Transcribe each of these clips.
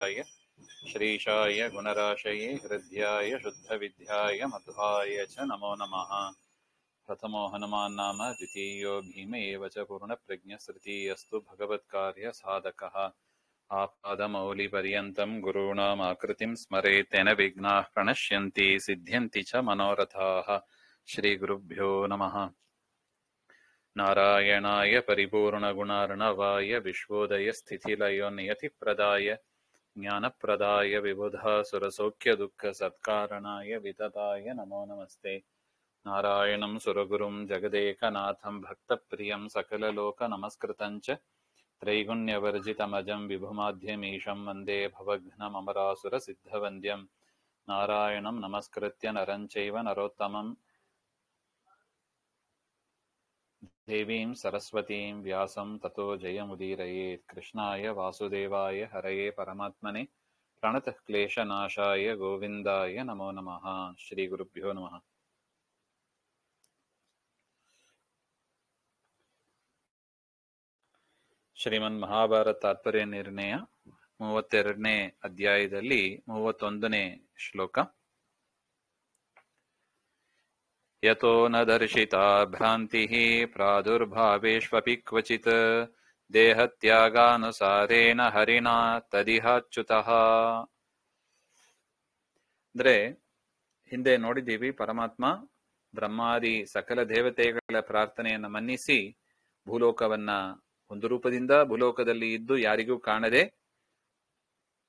श्रीशाय गुणराशये हृद्याय शुद्धविद्याय मध्वाय च नमो नमः। प्रथमो हनुमान् नाम द्वितीयो भीम एव च पूर्णप्रज्ञस्तृतीयस्तु भगवत्कार्यसाधकः। आपादमौलिपर्यन्तं गुरूणाम् आकृतिं स्मरेत् तेन विघ्नाः प्रणश्यन्ति सिद्ध्यन्ति च मनोरथाः। श्रीगुरुभ्यो नमः। नारायणाय परिपूर्णगुणार्णवाय विश्वोदयस्थितिलयोनियतिप्रदाय ज्ञानप्रदाय विबुधासुरसौख्यदुःखसत्कारणाय वितताय नमो नमस्ते। नारायणं सुरगुरुं जगदेकनाथं भक्तप्रियं सकललोकनमस्कृतं च त्रैगुण्यवर्जितमजं विभुमाद्यमीशं वन्दे भवघ्नममरासुरसिद्धवन्द्यं। नारायणं नमस्कृत्य नरं चैव नरोत्तमं देवीं सरस्वतीं व्यासं ततो जयमुदीरयेत्। कृष्णाय वासुदेवाय हरये परमात्मने प्रणतः क्लेशनाशाय गोविन्दाय नमो नमः। श्रीगुरुभ्यो नमः। ಶ್ರೀಮನ್ ಮಹಾಭಾರತ ತಾತ್ಪರ್ಯ ನಿರ್ಣಯ 32ನೇ ಅಧ್ಯಾಯದಲ್ಲಿ 31ನೇ ಶ್ಲೋಕ. ಯತೋ ನ ದರ್ಶಿತಾ ಭ್ರಾಂತಿಃ ಪ್ರಾದುರ್ಭಾವೇಷ್ವಪಿ ಕ್ವಚಿತ್ ದೇಹತ್ಯಾಗಾನುಸಾರೇಣ ಹರಿಣಾ ತದಿಹಾಚ್ಯುತಃ. ಅಂದ್ರೆ ಹಿಂದೆ ನೋಡಿದ್ದೀವಿ, ಪರಮಾತ್ಮ ಬ್ರಹ್ಮಾದಿ ಸಕಲ ದೇವತೆಗಳ ಪ್ರಾರ್ಥನೆಯನ್ನು ಮನ್ನಿಸಿ ಭೂಲೋಕವನ್ನ ಒಂದು ರೂಪದಿಂದ ಭೂಲೋಕದಲ್ಲಿ ಇದ್ದು ಯಾರಿಗೂ ಕಾಣದೆ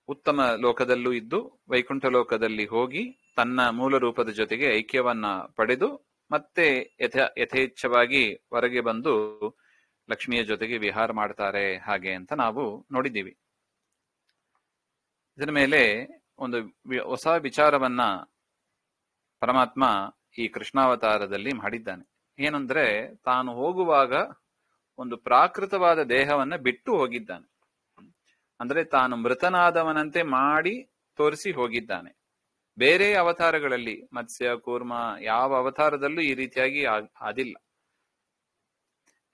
ಉತ್ತಮ ಲೋಕದಲ್ಲೂ ಇದ್ದು ವೈಕುಂಠ ಲೋಕದಲ್ಲಿ ಹೋಗಿ ತನ್ನ ಮೂಲ ರೂಪದ ಜೊತೆಗೆ ಐಕ್ಯವನ್ನ ಪಡೆದು ಮತ್ತೆ ಯಥೇಚ್ಛವಾಗಿ ಹೊರಗೆ ಬಂದು ಲಕ್ಷ್ಮಿಯ ಜೊತೆಗೆ ವಿಹಾರ ಮಾಡ್ತಾರೆ ಹಾಗೆ ಅಂತ ನಾವು ನೋಡಿದ್ದೀವಿ. ಇದರ ಮೇಲೆ ಒಂದು ಹೊಸ ವಿಚಾರವನ್ನ ಪರಮಾತ್ಮ ಈ ಕೃಷ್ಣಾವತಾರದಲ್ಲಿ ಮಾಡಿದ್ದಾನೆ. ಏನಂದ್ರೆ, ತಾನು ಹೋಗುವಾಗ ಒಂದು ಪ್ರಾಕೃತವಾದ ದೇಹವನ್ನ ಬಿಟ್ಟು ಹೋಗಿದ್ದಾನೆ. ಅಂದ್ರೆ ತಾನು ಮೃತನಾದವನಂತೆ ಮಾಡಿ ತೋರಿಸಿ ಹೋಗಿದ್ದಾನೆ. ಬೇರೆ ಅವತಾರಗಳಲ್ಲಿ ಮತ್ಸ್ಯ ಕೂರ್ಮ ಯಾವ ಅವತಾರದಲ್ಲೂ ಈ ರೀತಿಯಾಗಿ ಆದಿಲ್ಲ.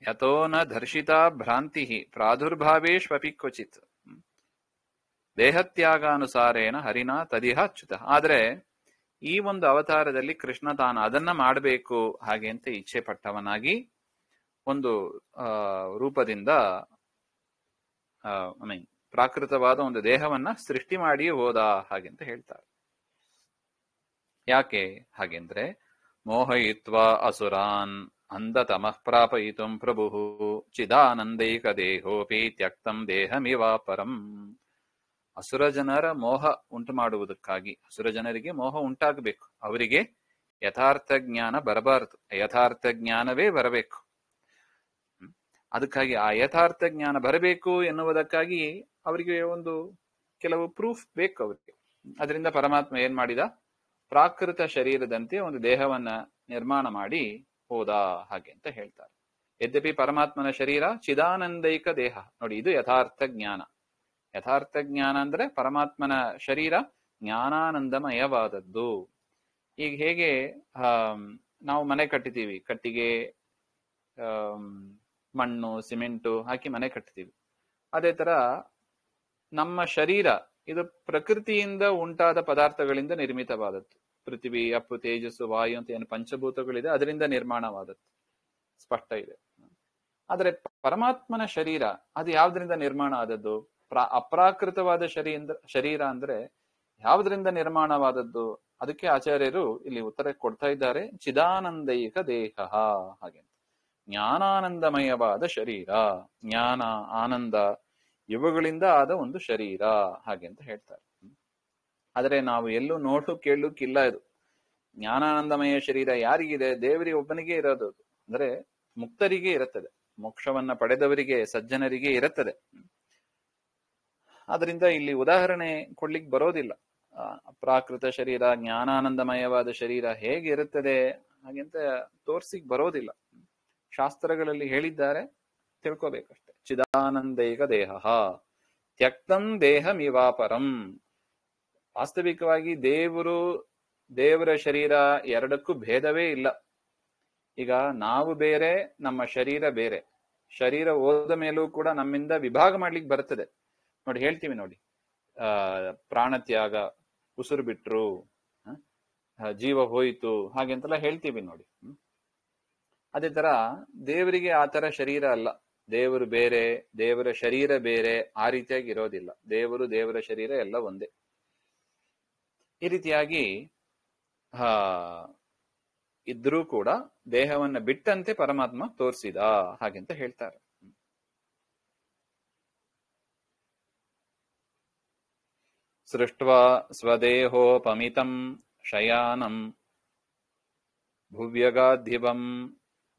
ಯತೋ ನ ಧರ್ಷಿತಾ ಭ್ರಾಂತಿ ಪ್ರಾದುರ್ಭಾವೇಷ್ವಪಿ ಕ್ವಚಿತ್ ದೇಹತ್ಯಾಗಾನುಸಾರೇಣ ಹರಿನಾ ತದಿಹಾಚ್ಯುತ. ಆದ್ರೆ ಈ ಒಂದು ಅವತಾರದಲ್ಲಿ ಕೃಷ್ಣ ತಾನು ಅದನ್ನ ಮಾಡಬೇಕು ಹಾಗೆ ಅಂತ ಇಚ್ಛೆ ಪಟ್ಟವನಾಗಿ ಒಂದು ರೂಪದಿಂದ ಪ್ರಾಕೃತವಾದ ಒಂದು ದೇಹವನ್ನ ಸೃಷ್ಟಿ ಮಾಡಿ ಹೋದ ಹಾಗೆ ಅಂತ ಹೇಳ್ತಾರೆ. ಯಾಕೆ ಹಾಗೆಂದ್ರೆ, ಮೋಹಯಿತ್ವಾ ಅಸುರಾನ್ ಅಂಧತಮಃ ಪ್ರಾಪಯಿತುಂ ಪ್ರಭು ಚಿದಾನಂದೈಕ ದೇಹೋಪಿ ತ್ಯಕ್ತಂ ದೇಹಮಿವಾಪರಂ. ಅಸುರ ಜನರ ಮೋಹ ಉಂಟು ಮಾಡುವುದಕ್ಕಾಗಿ, ಅಸುರ ಜನರಿಗೆ ಮೋಹ ಉಂಟಾಗಬೇಕು, ಅವರಿಗೆ ಯಥಾರ್ಥ ಜ್ಞಾನ ಬರಬಾರದು, ಯಥಾರ್ಥ ಜ್ಞಾನವೇ ಬರಬೇಕು. ಅದಕ್ಕಾಗಿ ಆ ಯಥಾರ್ಥ ಜ್ಞಾನ ಬರಬೇಕು ಎನ್ನುವುದಕ್ಕಾಗಿ ಅವರಿಗೆ ಒಂದು ಕೆಲವು ಪ್ರೂಫ್ ಬೇಕು ಅವರಿಗೆ. ಅದರಿಂದ ಪರಮಾತ್ಮ ಏನ್ ಮಾಡಿದ, ಪ್ರಾಕೃತ ಶರೀರದಂತೆ ಒಂದು ದೇಹವನ್ನ ನಿರ್ಮಾಣ ಮಾಡಿ ಹೋದ ಹಾಗೆ ಅಂತ ಹೇಳ್ತಾರೆ. ಯದ್ಯಪಿ ಪರಮಾತ್ಮನ ಶರೀರ ಚಿದಾನಂದೈಕ ದೇಹ. ನೋಡಿ, ಇದು ಯಥಾರ್ಥ ಜ್ಞಾನ. ಯಥಾರ್ಥ ಜ್ಞಾನ ಅಂದ್ರೆ ಪರಮಾತ್ಮನ ಶರೀರ ಜ್ಞಾನಾನಂದಮಯವಾದದ್ದು. ಈಗ ಹೇಗೆ ನಾವು ಮನೆ ಕಟ್ಟಿತೀವಿ, ಕಟ್ಟಿಗೆ ಮಣ್ಣು ಸಿಮೆಂಟು ಹಾಕಿ ಮನೆ ಕಟ್ತೀವಿ, ಅದೇ ತರ ನಮ್ಮ ಶರೀರ ಇದು ಪ್ರಕೃತಿಯಿಂದ ಉಂಟಾದ ಪದಾರ್ಥಗಳಿಂದ ನಿರ್ಮಿತವಾದದ್ದು. ಪೃಥ್ವಿ, ಅಪ್ಪು, ತೇಜಸ್ಸು, ವಾಯು ಅಂತ ಏನು ಪಂಚಭೂತಗಳಿದೆ ಅದರಿಂದ ನಿರ್ಮಾಣವಾದದ್ದು ಸ್ಪಷ್ಟ ಇದೆ. ಆದ್ರೆ ಪರಮಾತ್ಮನ ಶರೀರ ಅದು ಯಾವ್ದ್ರಿಂದ ನಿರ್ಮಾಣ ಆದದ್ದು? ಅಪ್ರಾಕೃತವಾದ ಶರೀರ ಅಂದ್ರೆ ಯಾವ್ದ್ರಿಂದ ನಿರ್ಮಾಣವಾದದ್ದು? ಅದಕ್ಕೆ ಆಚಾರ್ಯರು ಇಲ್ಲಿ ಉತ್ತರ ಕೊಡ್ತಾ ಇದ್ದಾರೆ. ಚಿದಾನಂದೈಕ ದೇಹ ಹಾಗೆ, ಜ್ಞಾನಾನಂದಮಯವಾದ ಶರೀರ, ಜ್ಞಾನ ಆನಂದ ಇವುಗಳಿಂದ ಆದ ಒಂದು ಶರೀರ ಹಾಗೆ ಅಂತ ಹೇಳ್ತಾರೆ. ಆದ್ರೆ ನಾವು ಎಲ್ಲೂ ನೋಡು ಕೇಳಲಿಕ್ಕಿಲ್ಲ. ಇದು ಜ್ಞಾನಾನಂದಮಯ ಶರೀರ ಯಾರಿಗಿದೆ? ದೇವರಿಗೆ ಒಬ್ಬನಿಗೆ ಇರೋದು. ಅಂದ್ರೆ ಮುಕ್ತರಿಗೆ ಇರುತ್ತದೆ, ಮೋಕ್ಷವನ್ನ ಪಡೆದವರಿಗೆ, ಸಜ್ಜನರಿಗೆ ಇರುತ್ತದೆ. ಆದ್ರಿಂದ ಇಲ್ಲಿ ಉದಾಹರಣೆ ಕೊಡ್ಲಿಕ್ಕೆ ಬರೋದಿಲ್ಲ. ಪ್ರಾಕೃತ ಶರೀರ, ಜ್ಞಾನಾನಂದಮಯವಾದ ಶರೀರ ಹೇಗಿರುತ್ತದೆ ಹಾಗೆಂತ ತೋರ್ಸಿಕ್ ಬರೋದಿಲ್ಲ. ಶಾಸ್ತ್ರಗಳಲ್ಲಿ ಹೇಳಿದ್ದಾರೆ, ತಿಳ್ಕೋಬೇಕಷ್ಟೆ. ಚಿದಾನಂದೈಕ ದೇಹ ತ್ಯಕ್ತಂ ದೇಹಮಿವಾಪರಂ. ವಾಸ್ತವಿಕವಾಗಿ ದೇವರ ಶರೀರ ಎರಡಕ್ಕೂ ಭೇದವೇ ಇಲ್ಲ. ಈಗ ನಾವು ಬೇರೆ, ನಮ್ಮ ಶರೀರ ಬೇರೆ. ಶರೀರ ಹೋದ ಮೇಲೂ ಕೂಡ ನಮ್ಮಿಂದ ವಿಭಾಗ ಮಾಡ್ಲಿಕ್ಕೆ ಬರ್ತದೆ. ನೋಡಿ, ಹೇಳ್ತೀವಿ ನೋಡಿ, ಪ್ರಾಣತ್ಯಾಗ, ಉಸಿರು ಬಿಟ್ರು, ಜೀವ ಹೋಯಿತು, ಹಾಗೆಂತೆಲ್ಲ ಹೇಳ್ತೀವಿ ನೋಡಿ. ಅದೇ ತರ ದೇವರಿಗೆ ಆ ತರ ಶರೀರ ಅಲ್ಲ. ದೇವರು ಬೇರೆ, ದೇವರ ಶರೀರ ಬೇರೆ, ಆ ರೀತಿಯಾಗಿ ಇರೋದಿಲ್ಲ. ದೇವರು, ದೇವರ ಶರೀರ ಎಲ್ಲ ಒಂದೇ. ಈ ರೀತಿಯಾಗಿ ಇದ್ರೂ ಕೂಡ ದೇಹವನ್ನ ಬಿಟ್ಟಂತೆ ಪರಮಾತ್ಮ ತೋರಿಸಿದ ಹಾಗೆಂತ ಹೇಳ್ತಾರೆ. ಸೃಷ್ಟ್ವಾ ಸ್ವದೇಹೋಪಮಿತಂ ಶಯಾನಂ ಭುವ್ಯಗಾಧಿಪಂ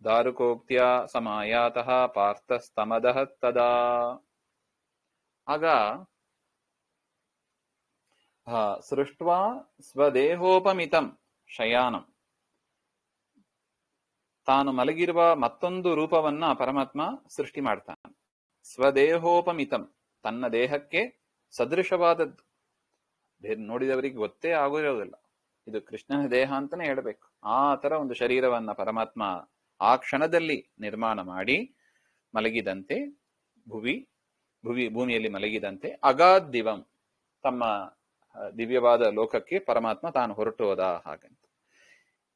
ದಾರುಕೋಕ್ತ್ಯ ಸಮಾಯಾತಃ ಪಾರ್ಥಸ್ತಮದಃ ತದಾ. ಆಗ ಸೃಷ್ಟ್ವಾ ಸ್ವದೇಹೋಪಮಿತಂ ಶಯಾನಂ, ತಾನು ಮಲಗಿರುವ ಮತ್ತೊಂದು ರೂಪವನ್ನ ಪರಮಾತ್ಮ ಸೃಷ್ಟಿ ಮಾಡ್ತಾನೆ. ಸ್ವದೇಹೋಪಮಿತಂ, ತನ್ನ ದೇಹಕ್ಕೆ ಸದೃಶವಾದದ್ದು. ನೋಡಿದವರಿಗೆ ಗೊತ್ತೇ ಆಗೋದಿಲ್ಲ, ಇದು ಕೃಷ್ಣನ ದೇಹ ಅಂತಾನೆ ಹೇಳಬೇಕು. ಆ ತರ ಒಂದು ಶರೀರವನ್ನ ಪರಮಾತ್ಮ ಆ ಕ್ಷಣದಲ್ಲಿ ನಿರ್ಮಾಣ ಮಾಡಿ ಮಲಗಿದಂತೆ, ಭೂಮಿಯಲ್ಲಿ ಮಲಗಿದಂತೆ ಅಗಾಧ್ ದಿವಂ, ತಮ್ಮ ದಿವ್ಯವಾದ ಲೋಕಕ್ಕೆ ಪರಮಾತ್ಮ ತಾನು ಹೊರಟು ಹೋದ ಹಾಗಂತ.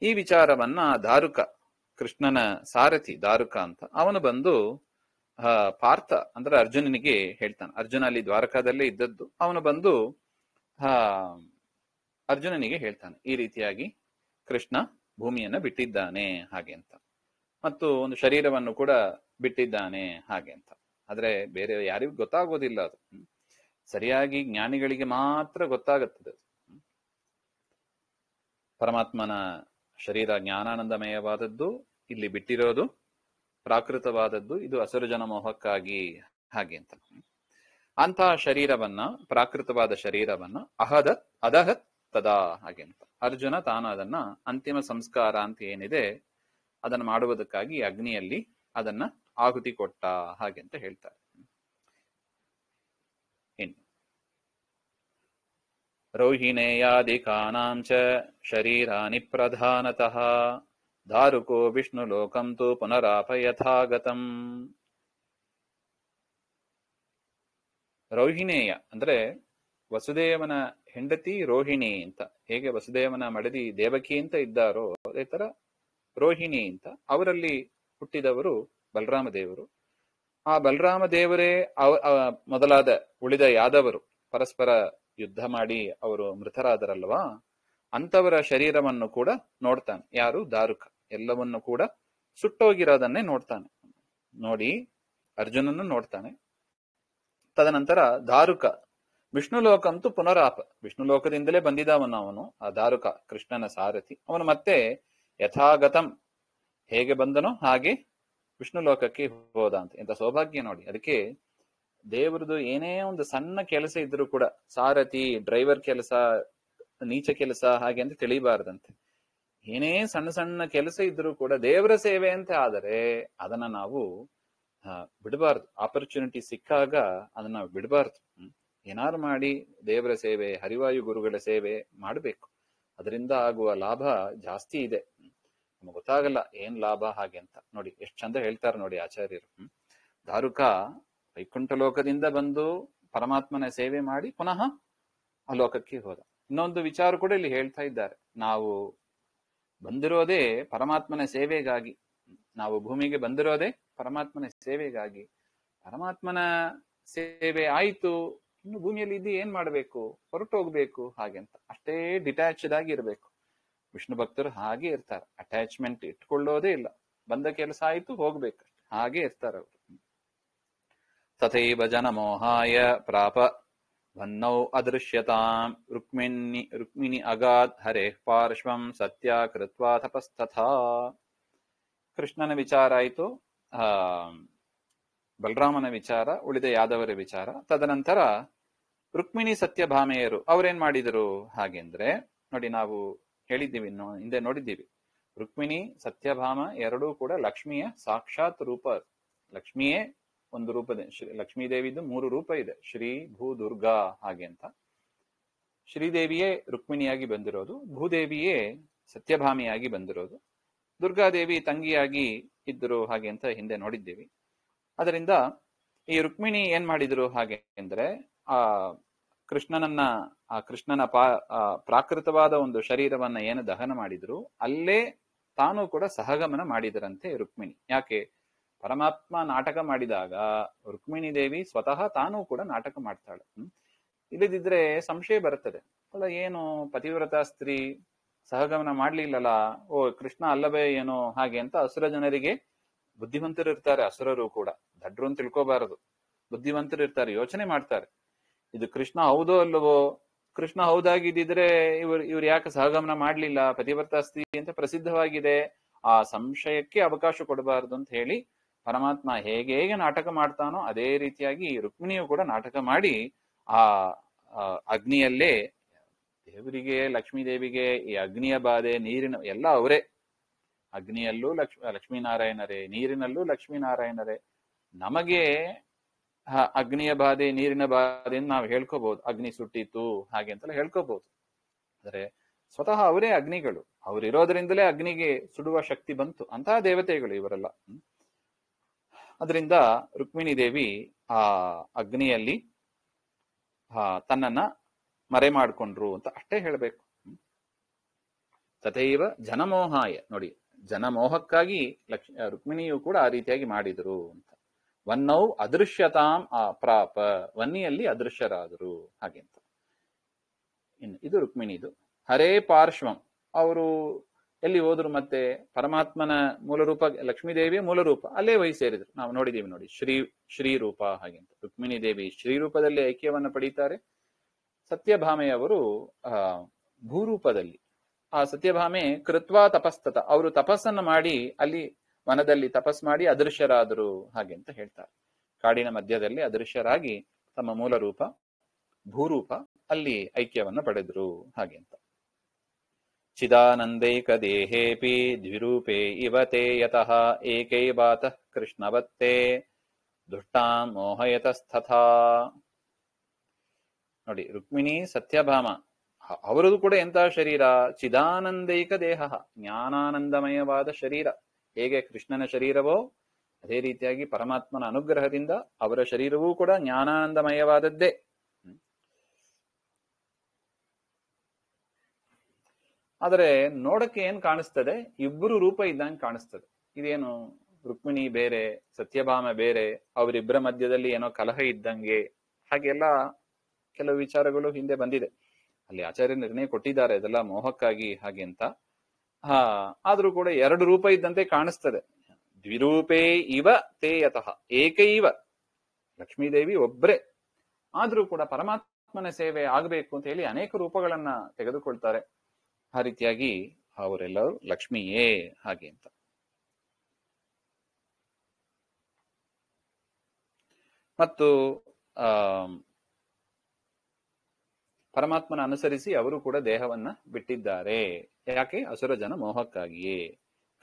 ಈ ವಿಚಾರವನ್ನ ದಾರುಕ, ಕೃಷ್ಣನ ಸಾರಥಿ ದಾರುಕ ಅಂತ, ಅವನು ಬಂದು ಪಾರ್ಥ ಅಂದ್ರೆ ಅರ್ಜುನನಿಗೆ ಹೇಳ್ತಾನೆ. ಅರ್ಜುನ ಅಲ್ಲಿ ದ್ವಾರಕಾದಲ್ಲೇ ಇದ್ದದ್ದು. ಅವನು ಬಂದು ಅರ್ಜುನನಿಗೆ ಹೇಳ್ತಾನೆ, ಈ ರೀತಿಯಾಗಿ ಕೃಷ್ಣ ಭೂಮಿಯನ್ನ ಬಿಟ್ಟಿದ್ದಾನೆ ಹಾಗೆ ಅಂತ, ಮತ್ತು ಒಂದು ಶರೀರವನ್ನು ಕೂಡ ಬಿಟ್ಟಿದ್ದಾನೆ ಹಾಗೆ ಅಂತ. ಆದ್ರೆ ಬೇರೆ ಯಾರಿಗೂ ಗೊತ್ತಾಗೋದಿಲ್ಲ ಅದು. ಸರಿಯಾಗಿ ಜ್ಞಾನಿಗಳಿಗೆ ಮಾತ್ರ ಗೊತ್ತಾಗುತ್ತದೆ. ಪರಮಾತ್ಮನ ಶರೀರ ಜ್ಞಾನಾನಂದಮಯವಾದದ್ದು, ಇಲ್ಲಿ ಬಿಟ್ಟಿರೋದು ಪ್ರಾಕೃತವಾದದ್ದು, ಇದು ಅಸುರಜನ ಮೋಹಕ್ಕಾಗಿ ಹಾಗೆ ಅಂತ. ಅಂತಹ ಶರೀರವನ್ನ, ಪ್ರಾಕೃತವಾದ ಶರೀರವನ್ನ ಅದಹತ್ ತದಾ ಹಾಗೆ ಅಂತ. ಅರ್ಜುನ ತಾನು ಅದನ್ನ ಅಂತಿಮ ಸಂಸ್ಕಾರ ಅಂತ ಏನಿದೆ ಅದನ್ನ ಮಾಡುವುದಕ್ಕಾಗಿ ಅಗ್ನಿಯಲ್ಲಿ ಅದನ್ನ ಆಹುತಿ ಕೊಟ್ಟ ಹಾಗೆ ಅಂತ ಹೇಳ್ತಾರೆ. ಇನ್ನು ರೋಹಿಣೇಯಾದಿಕಾನಾಂಚ ಶರೀರಾನಿ ಪ್ರಧಾನತಃ ದಾರುಕೋ ವಿಷ್ಣು ಲೋಕಂ ತು ಪುನರಾಪ ಯಥಾಗತಂ. ರೋಹಿಣೇಯ ಅಂದ್ರೆ ವಸುದೇವನ ಹೆಂಡತಿ ರೋಹಿಣಿ ಅಂತ. ಹೇಗೆ ವಸುದೇವನ ಮಡದಿ ದೇವಕಿ ಅಂತ ಇದ್ದಾರೋ ಅದೇ ತರ ರೋಹಿಣಿ ಅಂತ. ಅವರಲ್ಲಿ ಹುಟ್ಟಿದವರು ಬಲರಾಮ ದೇವರು. ಆ ಬಲರಾಮ ದೇವರೇ ಮೊದಲಾದ ಉಳಿದ ಯಾದವರು ಪರಸ್ಪರ ಯುದ್ಧ ಮಾಡಿ ಅವರು ಮೃತರಾದರಲ್ವಾ, ಅಂತವರ ಶರೀರವನ್ನು ಕೂಡ ನೋಡ್ತಾನೆ. ಯಾರು? ದಾರುಕ. ಎಲ್ಲವನ್ನು ಕೂಡ ಸುಟ್ಟೋಗಿರೋದನ್ನೇ ನೋಡ್ತಾನೆ. ನೋಡಿ ಅರ್ಜುನನ್ನು ನೋಡ್ತಾನೆ. ತದನಂತರ ದಾರುಕ ವಿಷ್ಣು ಲೋಕಂತೂ ಪುನರಾಪ, ವಿಷ್ಣು ಲೋಕದಿಂದಲೇ ಬಂದಿದ್ದವನು ಅವನು. ಆ ದಾರುಕ ಕೃಷ್ಣನ ಸಾರಥಿ. ಅವನು ಮತ್ತೆ ಯಥಾಗತಂ, ಹೇಗೆ ಬಂದನೋ ಹಾಗೆ ವಿಷ್ಣು ಲೋಕಕ್ಕೆ ಹೋದ ಅಂತ. ಎಂತ ಸೌಭಾಗ್ಯ ನೋಡಿ. ಅದಕ್ಕೆ ದೇವರದು ಏನೇ ಒಂದು ಸಣ್ಣ ಕೆಲಸ ಇದ್ರೂ ಕೂಡ, ಸಾರಥಿ ಡ್ರೈವರ್ ಕೆಲಸ, ನೀಚ ಕೆಲಸ ಹಾಗೆ ಅಂತ ತಿಳಿಬಾರ್ದಂತೆ. ಏನೇ ಸಣ್ಣ ಸಣ್ಣ ಕೆಲಸ ಇದ್ರೂ ಕೂಡ ದೇವರ ಸೇವೆ ಅಂತ ಆದರೆ ಅದನ್ನ ನಾವು ಬಿಡಬಾರ್ದು. ಆಪರ್ಚುನಿಟಿ ಸಿಕ್ಕಾಗ ಅದನ್ನ ಬಿಡಬಾರ್ದು. ಏನಾರು ಮಾಡಿ ದೇವರ ಸೇವೆ, ಹರಿವಾಯು ಗುರುಗಳ ಸೇವೆ ಮಾಡಬೇಕು. ಅದರಿಂದ ಆಗುವ ಲಾಭ ಜಾಸ್ತಿ ಇದೆ. ನಮ್ಗೆ ಗೊತ್ತಾಗಲ್ಲ ಏನ್ ಲಾಭ ಹಾಗೆ ಅಂತ. ನೋಡಿ ಎಷ್ಟು ಚಂದ ಹೇಳ್ತಾರೆ ನೋಡಿ ಆಚಾರ್ಯರು. ದಾರುಕ ವೈಕುಂಠ ಲೋಕದಿಂದ ಬಂದು ಪರಮಾತ್ಮನ ಸೇವೆ ಮಾಡಿ ಪುನಃ ಆ ಲೋಕಕ್ಕೆ ಹೋದ. ಇನ್ನೊಂದು ವಿಚಾರ ಕೂಡ ಇಲ್ಲಿ ಹೇಳ್ತಾ ಇದ್ದಾರೆ. ನಾವು ಬಂದಿರೋದೇ ಪರಮಾತ್ಮನ ಸೇವೆಗಾಗಿ. ನಾವು ಭೂಮಿಗೆ ಬಂದಿರೋದೇ ಪರಮಾತ್ಮನ ಸೇವೆಗಾಗಿ. ಪರಮಾತ್ಮನ ಸೇವೆ ಆಯ್ತು, ಇನ್ನು ಭೂಮಿಯಲ್ಲಿ ಇದ್ದು ಏನ್ ಮಾಡ್ಬೇಕು, ಹೊರಟು ಹೋಗ್ಬೇಕು ಹಾಗೆ ಅಂತ. ಅಷ್ಟೇ ಡಿಟ್ಯಾಚ್ಡ್ ಆಗಿ ಇರ್ಬೇಕು. ವಿಷ್ಣು ಭಕ್ತರು ಹಾಗೆ ಇರ್ತಾರೆ. ಅಟ್ಯಾಚ್ಮೆಂಟ್ ಇಟ್ಕೊಳ್ಳೋದೇ ಇಲ್ಲ. ಬಂದ ಕೆಲಸ ಆಯ್ತು ಹೋಗ್ಬೇಕು, ಹಾಗೆ ಇರ್ತಾರೆ ಅವರು. ತಥೈವ ಜನಮೋಹಾಯ ಪ್ರಾಪ ವನ್ನೌ ಅದೃಶ್ಯತಾಂ ರುಕ್ಮಿಣಿ ಅಗಾದ್ ಹರೇ ಪಾರ್ಶ್ವಂ ಸತ್ಯ ಕೃತ್ವಾ ತಪಸ್ತಥಾ. ಕೃಷ್ಣನ ವಿಚಾರ ಆಯ್ತು, ಬಲರಾಮನ ವಿಚಾರ, ಉಳಿದ ಯಾದವರ ವಿಚಾರ. ತದನಂತರ ರುಕ್ಮಿಣಿ ಸತ್ಯಭಾಮೆಯರು ಅವರೇನ್ ಮಾಡಿದರು ಹಾಗೆಂದ್ರೆ, ನೋಡಿ ನಾವು ಹೇಳಿದ್ದೀವಿ, ಹಿಂದೆ ನೋಡಿದ್ದೀವಿ. ರುಕ್ಮಿಣಿ ಸತ್ಯಭಾಮ ಎರಡೂ ಕೂಡ ಲಕ್ಷ್ಮಿಯ ಸಾಕ್ಷಾತ್ ರೂಪ. ಲಕ್ಷ್ಮಿಯೇ ಒಂದು ರೂಪದ, ಲಕ್ಷ್ಮೀದೇವಿದು 3 ರೂಪ ಇದೆ, ಶ್ರೀ ಭೂ ದುರ್ಗಾ ಹಾಗೆ ಅಂತ. ಶ್ರೀದೇವಿಯೇ ರುಕ್ಮಿಣಿಯಾಗಿ ಬಂದಿರೋದು, ಭೂದೇವಿಯೇ ಸತ್ಯಭಾಮಿಯಾಗಿ ಬಂದಿರೋದು, ದುರ್ಗಾದೇವಿ ತಂಗಿಯಾಗಿ ಇದ್ದರು ಹಾಗೆ ಅಂತ ಹಿಂದೆ ನೋಡಿದ್ದೀವಿ. ಅದರಿಂದ ಈ ರುಕ್ಮಿಣಿ ಏನ್ ಮಾಡಿದ್ರು ಹಾಗೆ ಅಂದ್ರೆ, ಆ ಕೃಷ್ಣನನ್ನ ಕೃಷ್ಣನ ಪ್ರಾಕೃತವಾದ ಒಂದು ಶರೀರವನ್ನ ಏನು ದಹನ ಮಾಡಿದ್ರು ಅಲ್ಲೇ ತಾನು ಕೂಡ ಸಹಗಮನ ಮಾಡಿದರಂತೆ ರುಕ್ಮಿಣಿ. ಯಾಕೆ? ಪರಮಾತ್ಮ ನಾಟಕ ಮಾಡಿದಾಗ ರುಕ್ಮಿಣಿ ದೇವಿ ಸ್ವತಃ ತಾನೂ ಕೂಡ ನಾಟಕ ಮಾಡ್ತಾಳೆ. ಇಲ್ಲದಿದ್ರೆ ಸಂಶಯ ಬರುತ್ತದೆ, ಅಲ್ಲ ಏನು ಪತಿವ್ರತ ಸ್ತ್ರೀ ಸಹಗಮನ ಮಾಡ್ಲಿಲ್ಲಲ್ಲ, ಓ ಕೃಷ್ಣ ಅಲ್ಲವೇ ಏನೋ ಹಾಗೆ ಅಂತ ಅಸುರ ಜನರಿಗೆ, ಬುದ್ಧಿವಂತರು ಇರ್ತಾರೆ ಅಸುರರು ಕೂಡ, ದಡ್ರು ಅಂತ ತಿಳ್ಕೋಬಾರದು, ಬುದ್ಧಿವಂತರು ಇರ್ತಾರೆ, ಯೋಚನೆ ಮಾಡ್ತಾರೆ, ಇದು ಕೃಷ್ಣ ಹೌದೋ ಅಲ್ಲವೋ, ಕೃಷ್ಣ ಹೌದಾಗಿದ್ದಿದ್ರೆ ಇವ್ರು ಯಾಕೆ ಸಹಗಮನ ಮಾಡ್ಲಿಲ್ಲ, ಪತಿವ್ರತ ಸ್ತ್ರೀ ಅಂತ ಪ್ರಸಿದ್ಧವಾಗಿದೆ, ಆ ಸಂಶಯಕ್ಕೆ ಅವಕಾಶ ಕೊಡಬಾರದು ಅಂತ ಹೇಳಿ ಪರಮಾತ್ಮ ಹೇಗೆ ಹೇಗೆ ನಾಟಕ ಮಾಡ್ತಾನೋ ಅದೇ ರೀತಿಯಾಗಿ ರುಕ್ಮಿಣಿಯು ಕೂಡ ನಾಟಕ ಮಾಡಿ ಆ ಅಗ್ನಿಯಲ್ಲೇ ದೇವರಿಗೆ, ಲಕ್ಷ್ಮೀ ದೇವಿಗೆ ಈ ಅಗ್ನಿಯ ಬಾಧೆ, ನೀರಿನ ಎಲ್ಲ ಅವರೇ, ಅಗ್ನಿಯಲ್ಲೂ ಲಕ್ಷ್ಮೀನಾರಾಯಣರೇ, ನೀರಿನಲ್ಲೂ ಲಕ್ಷ್ಮೀನಾರಾಯಣರೇ. ನಮಗೆ ಅಗ್ನಿಯ ಬಾಧೆ, ನೀರಿನ ಬಾಧೆ ಅಂತ ನಾವು ಹೇಳ್ಕೋಬಹುದು, ಅಗ್ನಿ ಸುಟ್ಟಿತ್ತು ಹಾಗೆ ಅಂತೆಲ್ಲ ಹೇಳ್ಕೋಬಹುದು. ಆದರೆ ಸ್ವತಃ ಅವರೇ ಅಗ್ನಿಗಳು, ಅವರಿರೋದ್ರಿಂದಲೇ ಅಗ್ನಿಗೆ ಸುಡುವ ಶಕ್ತಿ ಬಂತು, ಅಂತಹ ದೇವತೆಗಳು ಇವರೆಲ್ಲ. ಅದರಿಂದ ರುಕ್ಮಿಣಿ ದೇವಿ ಆ ಅಗ್ನಿಯಲ್ಲಿ ತನ್ನನ್ನ ಮರೆ ಮಾಡಿಕೊಂಡ್ರು ಅಂತ ಅಷ್ಟೇ ಹೇಳ್ಬೇಕು. ತಥೈವ ಜನಮೋಹಾಯ, ನೋಡಿ ಜನಮೋಹಕ್ಕಾಗಿ ರುಕ್ಮಿಣಿಯು ಕೂಡ ಆ ರೀತಿಯಾಗಿ ಮಾಡಿದರು ಅಂತ. ವನ್ನೌ ಅದೃಶ್ಯತಾಂ ಪ್ರಾಪ, ವನ್ನಿಯಲ್ಲಿ ಅದೃಶ್ಯರಾದರು ಹಾಗೆ ಅಂತ. ಇನ್ನು ಇದು ರುಕ್ಮಿಣಿದು. ಹರೇ ಪಾರ್ಶ್ವಂ, ಅವರು ಎಲ್ಲಿ ಹೋದ್ರು? ಮತ್ತೆ ಪರಮಾತ್ಮನ ಮೂಲ ರೂಪ ಲಕ್ಷ್ಮೀದೇವಿಯ ಮೂಲ ರೂಪ ಅಲ್ಲೇ ವಹಿ ಸೇರಿದ್ರು, ನಾವು ನೋಡಿದೀವಿ ನೋಡಿ, ಶ್ರೀ ರೂಪ ಹಾಗೆ ಅಂತ. ರುಕ್ಮಿಣಿ ದೇವಿ ಶ್ರೀ ರೂಪದಲ್ಲಿ ಐಕ್ಯವನ್ನ ಪಡೀತಾರೆ, ಸತ್ಯಭಾಮೆಯವರು ಭೂರೂಪದಲ್ಲಿ. ಆ ಸತ್ಯಭಾಮೆ ಕೃತ್ವಾ ತಪಸ್ತತ, ಅವರು ತಪಸ್ಸನ್ನು ಮಾಡಿ ಅಲ್ಲಿ ವನದಲ್ಲಿ ತಪಸ್ ಮಾಡಿ ಅದೃಶ್ಯರಾದರು ಹಾಗೆ ಅಂತ ಹೇಳ್ತಾರೆ. ಕಾಡಿನ ಮಧ್ಯದಲ್ಲಿ ಅದೃಶ್ಯರಾಗಿ ತಮ್ಮ ಮೂಲ ರೂಪ ಭೂರೂಪ ಅಲ್ಲಿ ಐಕ್ಯವನ್ನ ಪಡೆದ್ರು ಹಾಗೆ ಅಂತ. ಚಿದಾನಂದೈಕ ದೇಹೇಪಿ ದ್ವಿರೂಪೇ ಇವತೆ ಯತಃ ಏಕೈವಾತಃ ಕೃಷ್ಣವತ್ತೇ ದುಷ್ಟಾಂ ಮೋಹಯತಸ್ತಥಾ. ನೋಡಿ, ರುಕ್ಮಿಣಿ ಸತ್ಯಭಾಮ ಅವರದು ಕೂಡ ಎಂತಹ ಶರೀರ? ಚಿದಾನಂದೈಕ ದೇಹ, ಜ್ಞಾನಾನಂದಮಯವಾದ ಶರೀರ. ಹೇಗೆ ಕೃಷ್ಣನ ಶರೀರವೋ ಅದೇ ರೀತಿಯಾಗಿ ಪರಮಾತ್ಮನ ಅನುಗ್ರಹದಿಂದ ಅವರ ಶರೀರವೂ ಕೂಡ ಜ್ಞಾನಾನಂದಮಯವಾದದ್ದೇ. ಆದರೆ ನೋಡಕ್ಕೆ ಏನ್ ಕಾಣಿಸ್ತದೆ? ಇಬ್ಬರು ರೂಪ ಇದ್ದಂಗೆ ಕಾಣಿಸ್ತದೆ. ಇದೇನು, ರುಕ್ಮಿಣಿ ಬೇರೆ, ಸತ್ಯಭಾಮ ಬೇರೆ, ಅವರಿಬ್ಬರ ಮಧ್ಯದಲ್ಲಿ ಏನೋ ಕಲಹ ಇದ್ದಂಗೆ ಹಾಗೆಲ್ಲ ಕೆಲವು ವಿಚಾರಗಳು ಹಿಂದೆ ಬಂದಿದೆ. ಅಲ್ಲಿ ಆಚಾರ್ಯ ನಿರ್ಣಯ ಕೊಟ್ಟಿದ್ದಾರೆ, ಇದೆಲ್ಲ ಮೋಹಕ್ಕಾಗಿ ಹಾಗೆ ಅಂತ. ಆದ್ರೂ ಕೂಡ ಎರಡು ರೂಪ ಇದ್ದಂತೆ ಕಾಣಿಸ್ತದೆ. ದ್ವಿರೂಪೇ ಇವ ತೇ ಯತಃ ಏಕೈವ, ಲಕ್ಷ್ಮೀದೇವಿ ಒಬ್ರೆ, ಆದ್ರೂ ಕೂಡ ಪರಮಾತ್ಮನ ಸೇವೆ ಆಗಬೇಕು ಅಂತ ಹೇಳಿ ಅನೇಕ ರೂಪಗಳನ್ನ ತೆಗೆದುಕೊಳ್ತಾರೆ. ಆ ರೀತಿಯಾಗಿ ಅವರೆಲ್ಲರೂ ಲಕ್ಷ್ಮಿಯೇ ಹಾಗೆ ಅಂತ. ಮತ್ತು ಪರಮಾತ್ಮನ ಅನುಸರಿಸಿ ಅವರು ಕೂಡ ದೇಹವನ್ನ ಬಿಟ್ಟಿದ್ದಾರೆ. ಯಾಕೆ? ಅಸುರ ಜನ ಮೋಹಕ್ಕಾಗಿಯೇ.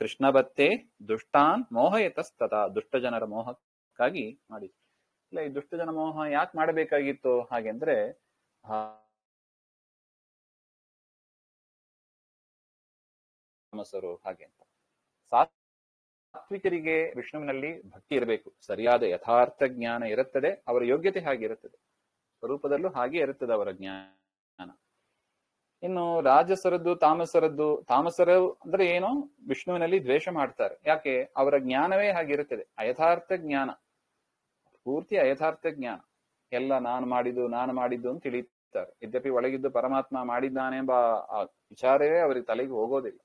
ಕೃಷ್ಣಬತ್ತೆ ದುಷ್ಟಾನ್ ಮೋಹಯತಸ್ತತ, ದುಷ್ಟ ಜನರ ಮೋಹಕ್ಕಾಗಿ ಮಾಡಿ. ಇಲ್ಲ, ಈ ದುಷ್ಟ ಜನ ಮೋಹ ಯಾಕೆ ಮಾಡಬೇಕಾಗಿತ್ತು ಹಾಗೆ ಅಂದ್ರೆ, ಹಾಗೆ ಅಂತ. ಸಾತ್ವಿಕರಿಗೆ ವಿಷ್ಣುವಿನಲ್ಲಿ ಭಕ್ತಿ ಇರಬೇಕು, ಸರಿಯಾದ ಯಥಾರ್ಥ ಜ್ಞಾನ ಇರುತ್ತದೆ, ಅವರ ಯೋಗ್ಯತೆ ಹಾಗಿರುತ್ತದೆ, ಸ್ವರೂಪದಲ್ಲೂ ಹಾಗೆ ಇರುತ್ತದೆ ಅವರ ಜ್ಞಾನ. ಇನ್ನು ರಾಜಸರದ್ದು ತಾಮಸರ ಅಂದ್ರೆ ಏನೋ ವಿಷ್ಣುವಿನಲ್ಲಿ ದ್ವೇಷ ಮಾಡ್ತಾರೆ. ಯಾಕೆ? ಅವರ ಜ್ಞಾನವೇ ಹಾಗಿರುತ್ತದೆ, ಅಯಥಾರ್ಥ ಜ್ಞಾನ, ಪೂರ್ತಿ ಅಯಥಾರ್ಥ ಜ್ಞಾನ. ಎಲ್ಲ ನಾನು ಮಾಡಿದ್ದು ಅಂತ ತಿಳಿತಾರೆ. ಯದ್ಯಪಿ ಒಳಗಿದ್ದು ಪರಮಾತ್ಮ ಮಾಡಿದ್ದಾನೆ ಎಂಬ ಆ ವಿಚಾರವೇ ಅವರಿಗೆ ತಲೆಗೆ ಹೋಗೋದಿಲ್ಲ.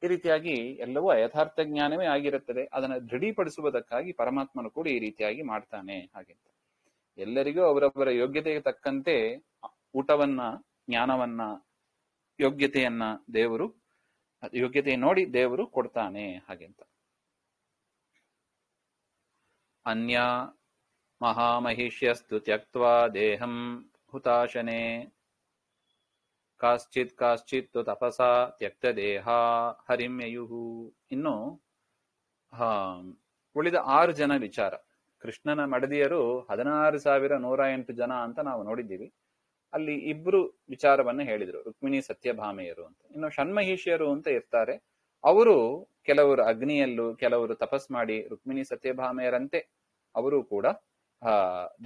ಈ ರೀತಿಯಾಗಿ ಎಲ್ಲವೂ ಅಯಥಾರ್ಥ ಜ್ಞಾನವೇ ಆಗಿರುತ್ತದೆ. ಅದನ್ನು ದೃಢೀಪಡಿಸುವುದಕ್ಕಾಗಿ ಪರಮಾತ್ಮನು ಕೂಡ ಈ ರೀತಿಯಾಗಿ ಮಾಡ್ತಾನೆ ಹಾಗೆ. ಎಲ್ಲರಿಗೂ ಅವರವರ ಯೋಗ್ಯತೆಗೆ ತಕ್ಕಂತೆ ಊಟವನ್ನ, ಜ್ಞಾನವನ್ನ, ಯೋಗ್ಯತೆಯನ್ನ ದೇವರು, ಯೋಗ್ಯತೆ ನೋಡಿ ದೇವರು ಕೊಡ್ತಾನೆ ಹಾಗೆಂತ. ಅನ್ಯ ಮಹಾಮಹಿಷ್ಯಸ್ತು ತ್ಯಕ್ತ್ವಾ ದೇಹಂ ಹುತಾಶನೆ ಕಾಶ್ಚಿತ್ ತಪಸಾ ತ್ಯಕ್ತ ದೇಹ ಹರಿಮ್ಯಯುಹು. ಇನ್ನು ಉಳಿದ 6 ಜನ ವಿಚಾರ. ಕೃಷ್ಣನ ಮಡದಿಯರು 16,108 ಜನ ಅಂತ ನಾವು ನೋಡಿದ್ದೀವಿ. ಅಲ್ಲಿ 2 ವಿಚಾರವನ್ನ ಹೇಳಿದ್ರು, ರುಕ್ಮಿಣಿ ಸತ್ಯಭಾಮೆಯರು ಅಂತ. ಇನ್ನು ಷಣ್ಮಹಿಷ್ಯರು ಅಂತ ಇರ್ತಾರೆ, ಅವರು ಕೆಲವರು ಅಗ್ನಿಯಲ್ಲೂ ಕೆಲವರು ತಪಸ್ ಮಾಡಿ ರುಕ್ಮಿಣಿ ಸತ್ಯಭಾಮೆಯರಂತೆ ಅವರು ಕೂಡ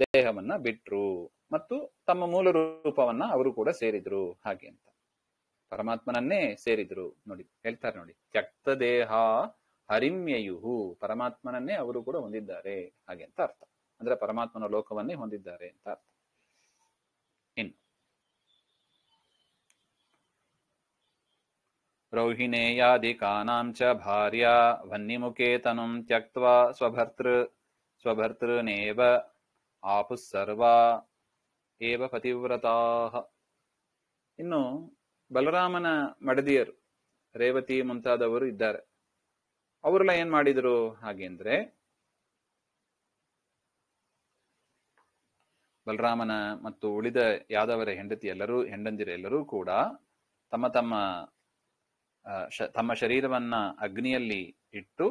ದೇಹವನ್ನ ಬಿಟ್ರು. ಮತ್ತು ತಮ್ಮ ಮೂಲ ರೂಪವನ್ನ ಅವರು ಕೂಡ ಸೇರಿದ್ರು ಹಾಗೆ ಅಂತ. ಪರಮಾತ್ಮನನ್ನೇ ಸೇರಿದ್ರು. ನೋಡಿ ಹೇಳ್ತಾರೆ ನೋಡಿ, ತ್ಯಕ್ತ ದೇಹ ಹರಿಮ್ಯಯುಹು, ಪರಮಾತ್ಮನನ್ನೇ ಅವರು ಕೂಡ ಹೊಂದಿದ್ದಾರೆ ಹಾಗೆ ಅಂತ ಅರ್ಥ. ಅಂದ್ರೆ ಪರಮಾತ್ಮನ ಲೋಕವನ್ನೇ ಹೊಂದಿದ್ದಾರೆ ಅಂತ ಅರ್ಥ. ಇನ್ನು ರೌಹಿಣೇಯಾದಿಕಾನಾಂ ಚ ಭಾರ್ಯ ವನ್ನಿಮುಖೇತನಂ ತ್ಯಕ್ತ್ವಾ ಸ್ವಭರ್ತೃನೇವ ಆಪುಃ ಸರ್ವಾ ಏವ ಪತಿವ್ರತಾಃ. ಇನ್ನು ಬಲರಾಮನ ಮಡದಿಯರು ರೇವತಿ ಮುಂತಾದವರು ಇದ್ದಾರೆ. ಅವರೆಲ್ಲ ಏನ್ ಮಾಡಿದ್ರು ಹಾಗೆಂದ್ರೆ, ಬಲರಾಮನ ಮತ್ತು ಉಳಿದ ಯಾದವರ ಹೆಂಡಂದಿರೆಲ್ಲರೂ ಕೂಡ ತಮ್ಮ ತಮ್ಮ ಶರೀರವನ್ನ ಅಗ್ನಿಯಲ್ಲಿ ಇಟ್ಟು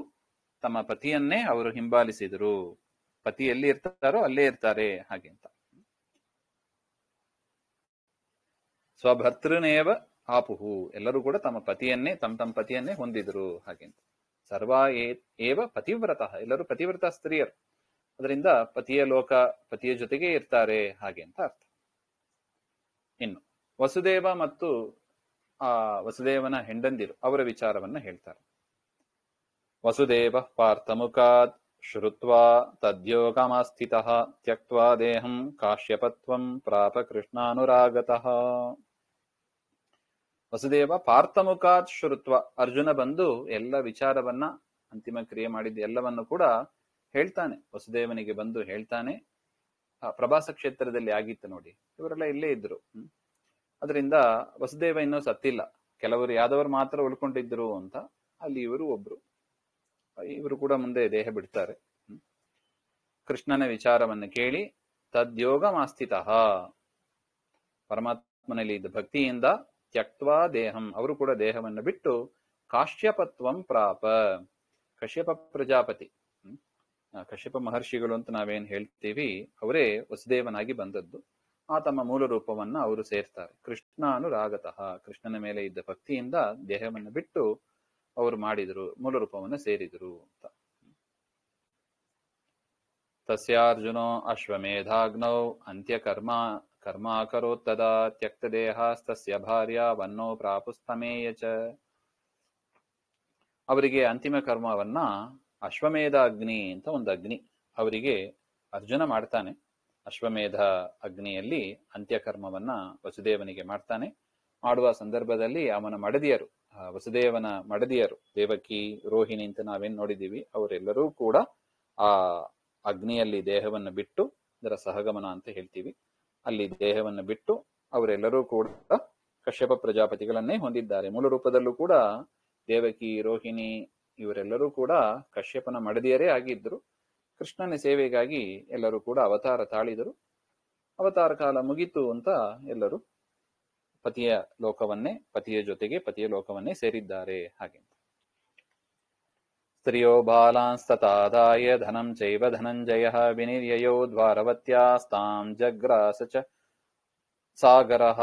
ತಮ್ಮ ಪತಿಯನ್ನೇ ಅವರು ಹಿಂಬಾಲಿಸಿದರು. ಪತಿ ಎಲ್ಲಿ ಇರ್ತಾರೋ ಅಲ್ಲೇ ಇರ್ತಾರೆ ಹಾಗೆ ಅಂತ. ಸ್ವಭರ್ತೃನೇವ ಆಪುಹು, ಎಲ್ಲರೂ ಕೂಡ ತಮ್ಮ ಪತಿಯನ್ನೇ ಹೊಂದಿದ್ರು ಹಾಗೆ ಅಂತ. ಸರ್ವಾ ಏವ ಪತಿವ್ರತಃ, ಎಲ್ಲರೂ ಪತಿವ್ರತ ಸ್ತ್ರೀಯರು. ಅದರಿಂದ ಪತಿಯ ಜೊತೆಗೆ ಇರ್ತಾರೆ ಹಾಗೆ ಅಂತ ಅರ್ಥ. ಇನ್ನು ವಸುದೇವ ಮತ್ತು ವಸುದೇವನ ಹೆಂಡಂದಿರು ಅವರ ವಿಚಾರವನ್ನ ಹೇಳ್ತಾರೆ. ವಸುದೇವ ಪಾರ್ಥಮುಖಾತ್ ಶ್ರುತ್ವಾ ತದ್ಯೋಗಮಾಸ್ಥಿತಃ ತ್ಯಕ್ತ್ವಾ ದೇಹಂ ಕಾಶ್ಯಪತ್ವಂ ಪ್ರಾಪ ಕೃಷ್ಣಾನುರಾಗತಃ. ವಸುದೇವ ಪಾರ್ಥಮುಖಾತ್ ಶ್ರುತ್ವ, ಅರ್ಜುನ ಬಂದು ಎಲ್ಲ ವಿಚಾರವನ್ನ, ಅಂತಿಮ ಕ್ರಿಯೆ ಮಾಡಿದ್ದು ಎಲ್ಲವನ್ನು ಕೂಡ ಹೇಳ್ತಾನೆ. ವಸುದೇವನಿಗೆ ಬಂದು ಹೇಳ್ತಾನೆ. ಪ್ರಭಾಸ ಕ್ಷೇತ್ರದಲ್ಲಿ ಆಗಿತ್ತು ನೋಡಿ, ಇವರೆಲ್ಲ ಇಲ್ಲೇ ಇದ್ರು. ಅದರಿಂದ ವಸುದೇವ ಇನ್ನೂ ಸತ್ತಿಲ್ಲ. ಕೆಲವರು ಯಾದವರು ಮಾತ್ರ ಉಳ್ಕೊಂಡಿದ್ರು ಅಂತ, ಅಲ್ಲಿ ಇವರು ಒಬ್ರು. ಇವರು ಕೂಡ ಮುಂದೆ ದೇಹ ಬಿಡ್ತಾರೆ. ಕೃಷ್ಣನ ವಿಚಾರವನ್ನು ಕೇಳಿ ತದ್ಯೋಗಮಾಸ್ಥಿತಃ, ಪರಮಾತ್ಮನಲ್ಲಿ ಇದ್ದ ಭಕ್ತಿಯಿಂದ ತ್ಯಕ್ತ್ವಾ ದೇಹಂ, ಅವರು ಕೂಡ ದೇಹವನ್ನು ಬಿಟ್ಟು ಕಾಶ್ಯಪತ್ವಂ ಪ್ರಾಪ, ಕಶ್ಯಪ ಪ್ರಜಾಪತಿ, ಕಶ್ಯಪ ಮಹರ್ಷಿಗಳು ಅಂತ ನಾವೇನ್ ಹೇಳ್ತೀವಿ, ಅವರೇ ವಸುದೇವನಾಗಿ ಬಂದದ್ದು. ಆ ತಮ್ಮ ಮೂಲ ರೂಪವನ್ನ ಅವರು ಸೇರ್ತಾರೆ. ಕೃಷ್ಣಾನುರಾಗತಃ, ಕೃಷ್ಣನ ಮೇಲೆ ಇದ್ದ ಭಕ್ತಿಯಿಂದ ದೇಹವನ್ನು ಬಿಟ್ಟು ಅವರು ಮಾಡಿದ್ರು, ಮೂಲ ರೂಪವನ್ನು ಸೇರಿದ್ರು ಅಂತ. ತಸ್ಯಾರ್ಜುನೋ ಅಶ್ವಮೇಧಾಗ್ನೌ ಕರ್ಮಾಕರೋತ್ತದಾ ತ್ಯಕ್ತ ದೇಹಸ್ತಸ್ಯ ಭಾರ್ಯ ವನ್ನೋ ಪ್ರಾಪುಸ್ತಮೇಯ ಚ. ಅವರಿಗೆ ಅಂತಿಮ ಕರ್ಮವನ್ನ ಅಶ್ವಮೇಧ ಅಗ್ನಿ ಅಂತ ಒಂದು ಅಗ್ನಿ ಅವರಿಗೆ ಅರ್ಜುನ ಮಾಡ್ತಾನೆ. ಅಶ್ವಮೇಧ ಅಗ್ನಿಯಲ್ಲಿ ಅಂತ್ಯಕರ್ಮವನ್ನ ವಸುದೇವನಿಗೆ ಮಾಡ್ತಾನೆ. ಮಾಡುವ ಸಂದರ್ಭದಲ್ಲಿ ಅವನ ಮಡದಿಯರು, ವಸುದೇವನ ಮಡದಿಯರು ದೇವಕಿ, ರೋಹಿಣಿ ಅಂತ ನಾವೇನ್ ನೋಡಿದೀವಿ, ಅವರೆಲ್ಲರೂ ಕೂಡ ಆ ಅಗ್ನಿಯಲ್ಲಿ ದೇಹವನ್ನು ಬಿಟ್ಟು, ಇದರ ಸಹಗಮನ ಅಂತ ಹೇಳ್ತೀವಿ, ಅಲ್ಲಿ ದೇಹವನ್ನು ಬಿಟ್ಟು ಅವರೆಲ್ಲರೂ ಕೂಡ ಕಶ್ಯಪ ಪ್ರಜಾಪತಿಗಳನ್ನೇ ಹೊಂದಿದ್ದಾರೆ. ಮೂಲ ರೂಪದಲ್ಲೂ ಕೂಡ ದೇವಕಿ, ರೋಹಿಣಿ ಇವರೆಲ್ಲರೂ ಕೂಡ ಕಶ್ಯಪನ ಮಡದಿಯರೇ ಆಗಿದ್ರು. ಕೃಷ್ಣನ ಸೇವೆಗಾಗಿ ಎಲ್ಲರೂ ಕೂಡ ಅವತಾರ ತಾಳಿದರು. ಅವತಾರ ಕಾಲ ಮುಗಿತು ಅಂತ ಎಲ್ಲರೂ ಪತಿಯ ಜೊತೆಗೆ ಪತಿಯ ಲೋಕವನ್ನೇ ಸೇರಿದ್ದಾರೆ ಹಾಗೆ. ಸ್ತ್ರಿಯೋ ಬಾಲಾಂಸ್ತತಾದಾಯ ಧನಂ ಚೈವ ಧನಂಜಯ ವಿನಿರ್ಯಯೋ ದ್ವಾರವತ್ಯಾಸ್ತಾಂ ಜಗ್ರಾಸ ಚ ಸಾಗರಃ.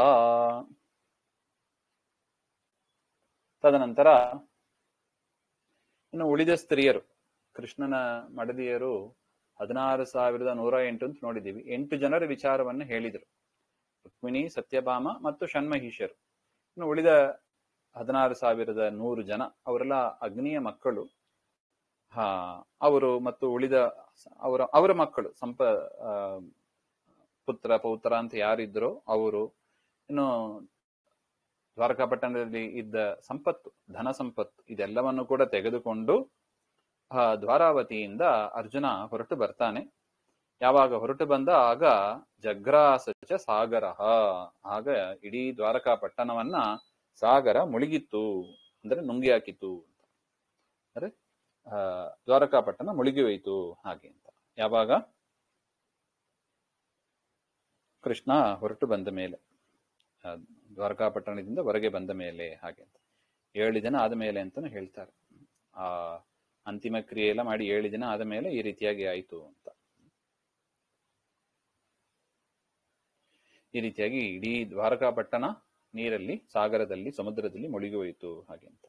ತದನಂತರ ಇನ್ನು ಉಳಿದ ಸ್ತ್ರೀಯರು, ಕೃಷ್ಣನ ಮಡದಿಯರು 16,108 ಅಂತ ನೋಡಿದ್ದೀವಿ. 8 ಜನರ ವಿಚಾರವನ್ನು ಹೇಳಿದರು. ರುಕ್ಮಿಣಿ, ಸತ್ಯಭಾಮ ಮತ್ತು ಷಣ್ಮಹಿಷರು. ಇನ್ನು ಉಳಿದ 16,100 ಜನ, ಅವರೆಲ್ಲ ಅಗ್ನಿಯ ಮಕ್ಕಳು. ಅವರು ಮತ್ತು ಉಳಿದ ಅವರ ಮಕ್ಕಳು, ಪುತ್ರ ಪೌತ್ರ ಅಂತ ಯಾರಿದ್ರೋ ಅವರು. ಇನ್ನು ದ್ವಾರಕಾಪಟ್ಟಣದಲ್ಲಿ ಇದ್ದ ಸಂಪತ್ತು, ಧನ ಸಂಪತ್ತು, ಇದೆಲ್ಲವನ್ನು ಕೂಡ ತೆಗೆದುಕೊಂಡು ದ್ವಾರಾವತಿಯಿಂದ ಅರ್ಜುನ ಹೊರಟು ಬರ್ತಾನೆ. ಯಾವಾಗ ಹೊರಟು ಬಂದ ಆಗ ಜಗ್ರಾಸಚ ಸಾಗರ, ಆಗ ಇಡೀ ದ್ವಾರಕಾಪಟ್ಟಣವನ್ನ ಸಾಗರ ಮುಳುಗಿತ್ತು, ಅಂದ್ರೆ ನುಂಗಿ ಹಾಕಿತ್ತು. ಅಂದ್ರೆ ದ್ವಾರಕಾಪಟ್ಟಣ ಮುಳುಗಿ ಹೋಯಿತು ಹಾಗೆ ಅಂತ. ಯಾವಾಗ ಕೃಷ್ಣ ಹೊರಟು ಬಂದ ಮೇಲೆ, ದ್ವಾರಕಾಪಟ್ಟಣದಿಂದ ಹೊರಗೆ ಬಂದ ಮೇಲೆ ಹಾಗೆ ಅಂತ. 7 ದಿನ ಆದ ಮೇಲೆ ಅಂತಾನು ಹೇಳ್ತಾರೆ. ಆ ಅಂತಿಮ ಕ್ರಿಯೆ ಎಲ್ಲ ಮಾಡಿ 7 ದಿನ ಆದ ಮೇಲೆ ಈ ರೀತಿಯಾಗಿ ಆಯಿತು ಅಂತ. ಈ ರೀತಿಯಾಗಿ ಇಡೀ ದ್ವಾರಕಾಪಟ್ಟಣ ನೀರಲ್ಲಿ, ಸಾಗರದಲ್ಲಿ, ಸಮುದ್ರದಲ್ಲಿ ಮುಳುಗಿ ಹೋಯಿತು ಹಾಗೆ ಅಂತ.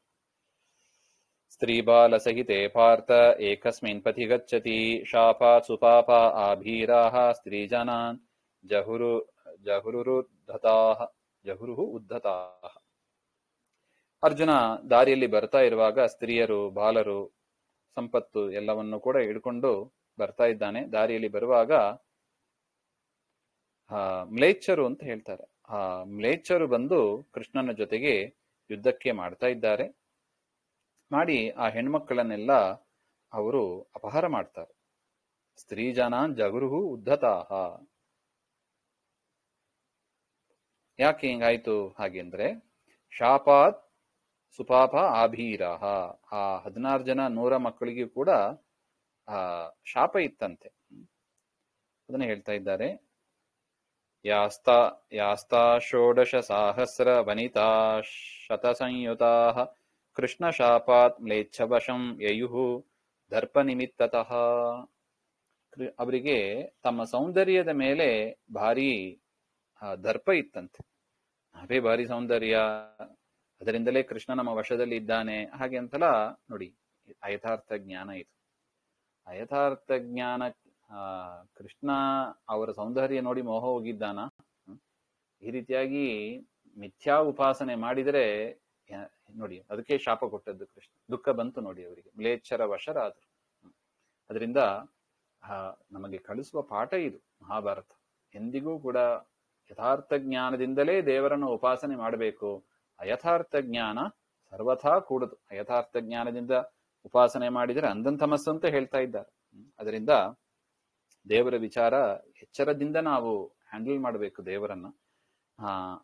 ಸ್ತ್ರೀ ಬಾಲ ಸಹಿತೆ ಪಾರ್ಥ ಏಕಸ್ಮಿನ್ ಪಥಿ ಗಚ್ಚತಿ ಶಾಪಾತ್ ಸುಪಾಪ ಆಭೀರಾಹ ಸ್ತ್ರೀ ಜನಾನ್ ಜಹುರು ಜಹುರುರುದ್ಧತಾಃ ಜಹುರುಹು ಉದ್ಧತಾಃ. ಅರ್ಜುನ ದಾರಿಯಲ್ಲಿ ಬರ್ತಾ ಇರುವಾಗ ಸ್ತ್ರೀಯರು, ಬಾಲರು, ಸಂಪತ್ತು ಎಲ್ಲವನ್ನು ಕೂಡ ಹಿಡ್ಕೊಂಡು ಬರ್ತಾ ಇದ್ದಾನೆ. ದಾರಿಯಲ್ಲಿ ಬರುವಾಗ ಮ್ಲೇಚ್ಛರು ಅಂತ ಹೇಳ್ತಾರೆ. ಆ ಮ್ಲೇಚ್ಛರು ಬಂದು ಕೃಷ್ಣನ ಜೊತೆಗೆ ಯುದ್ಧಕ್ಕೆ ಮಾಡ್ತಾ ಇದ್ದಾರೆ. ಮಾಡಿ ಆ ಹೆಣ್ಮಕ್ಕಳನ್ನೆಲ್ಲ ಅವರು ಅಪಹಾರ ಮಾಡ್ತಾರೆ. ಸ್ತ್ರೀ ಜನಾನ್ ಜಗುರುಹು ಉದ್ಧತಾಹ. ಯಾಕೆ ಹಿಂಗಾಯ್ತು ಹಾಗೆಂದ್ರೆ ಶಾಪಾತ್ ಸುಪಾಪ ಆಭೀರಾಹ. ಆ 16 ಜನ 100 ಮಕ್ಕಳಿಗೂ ಕೂಡ ಶಾಪ ಇತ್ತಂತೆ. ಅದನ್ನ ಹೇಳ್ತಾ ಇದ್ದಾರೆ. ಯಾಸ್ತಾ ಷೋಡಶ ಸಾಹಸ್ರ ವನಿತಾ ಶತಸಂಯುತಾಃ ಕೃಷ್ಣ ಶಾಪಾತ್ ಮ್ಲೇಚ್ಛವಶಂ ಯಯುಹು ದರ್ಪ ನಿಮಿತ್ತತಃ. ಅವರಿಗೆ ತಮ್ಮ ಸೌಂದರ್ಯದ ಮೇಲೆ ಭಾರಿ ದರ್ಪ ಇತ್ತಂತೆ. ಅವೇ ಭಾರಿ ಸೌಂದರ್ಯ, ಅದರಿಂದಲೇ ಕೃಷ್ಣ ನಮ್ಮ ವಶದಲ್ಲಿ ಇದ್ದಾನೆ ಹಾಗೆ ಅಂತಲ್ಲ. ನೋಡಿ, ಅಯಥಾರ್ಥ ಜ್ಞಾನ ಇದು. ಅಯಥಾರ್ಥ ಜ್ಞಾನ. ಕೃಷ್ಣ ಅವರ ಸೌಂದರ್ಯ ನೋಡಿ ಮೋಹ ಹೋಗಿದ್ದಾನ? ಈ ರೀತಿಯಾಗಿ ಮಿಥ್ಯಾ ಉಪಾಸನೆ ಮಾಡಿದರೆ ನೋಡಿ, ಅದಕ್ಕೆ ಶಾಪ ಕೊಟ್ಟದ್ದು ಕೃಷ್ಣ. ದುಃಖ ಬಂತು ನೋಡಿ ಅವರಿಗೆ, ಮ್ಲೇಚ್ಛರ ವಶರಾದರು. ಅದರಿಂದ ನಮಗೆ ಕಳಿಸುವ ಪಾಠ ಇದು ಮಹಾಭಾರತ. ಎಂದಿಗೂ ಕೂಡ ಯಥಾರ್ಥ ಜ್ಞಾನದಿಂದಲೇ ದೇವರನ್ನು ಉಪಾಸನೆ ಮಾಡಬೇಕು. ಅಯಥಾರ್ಥ ಜ್ಞಾನ ಸರ್ವಥಾ ಕೂಡದು. ಅಯಥಾರ್ಥ ಜ್ಞಾನದಿಂದ ಉಪಾಸನೆ ಮಾಡಿದರೆ ಅಂಧಂತಮಸ್ಸು ಅಂತ ಹೇಳ್ತಾ ಇದ್ದಾರೆ. ಅದರಿಂದ ದೇವರ ವಿಚಾರ ಎಚ್ಚರದಿಂದ ನಾವು ಹ್ಯಾಂಡಲ್ ಮಾಡಬೇಕು ದೇವರನ್ನ.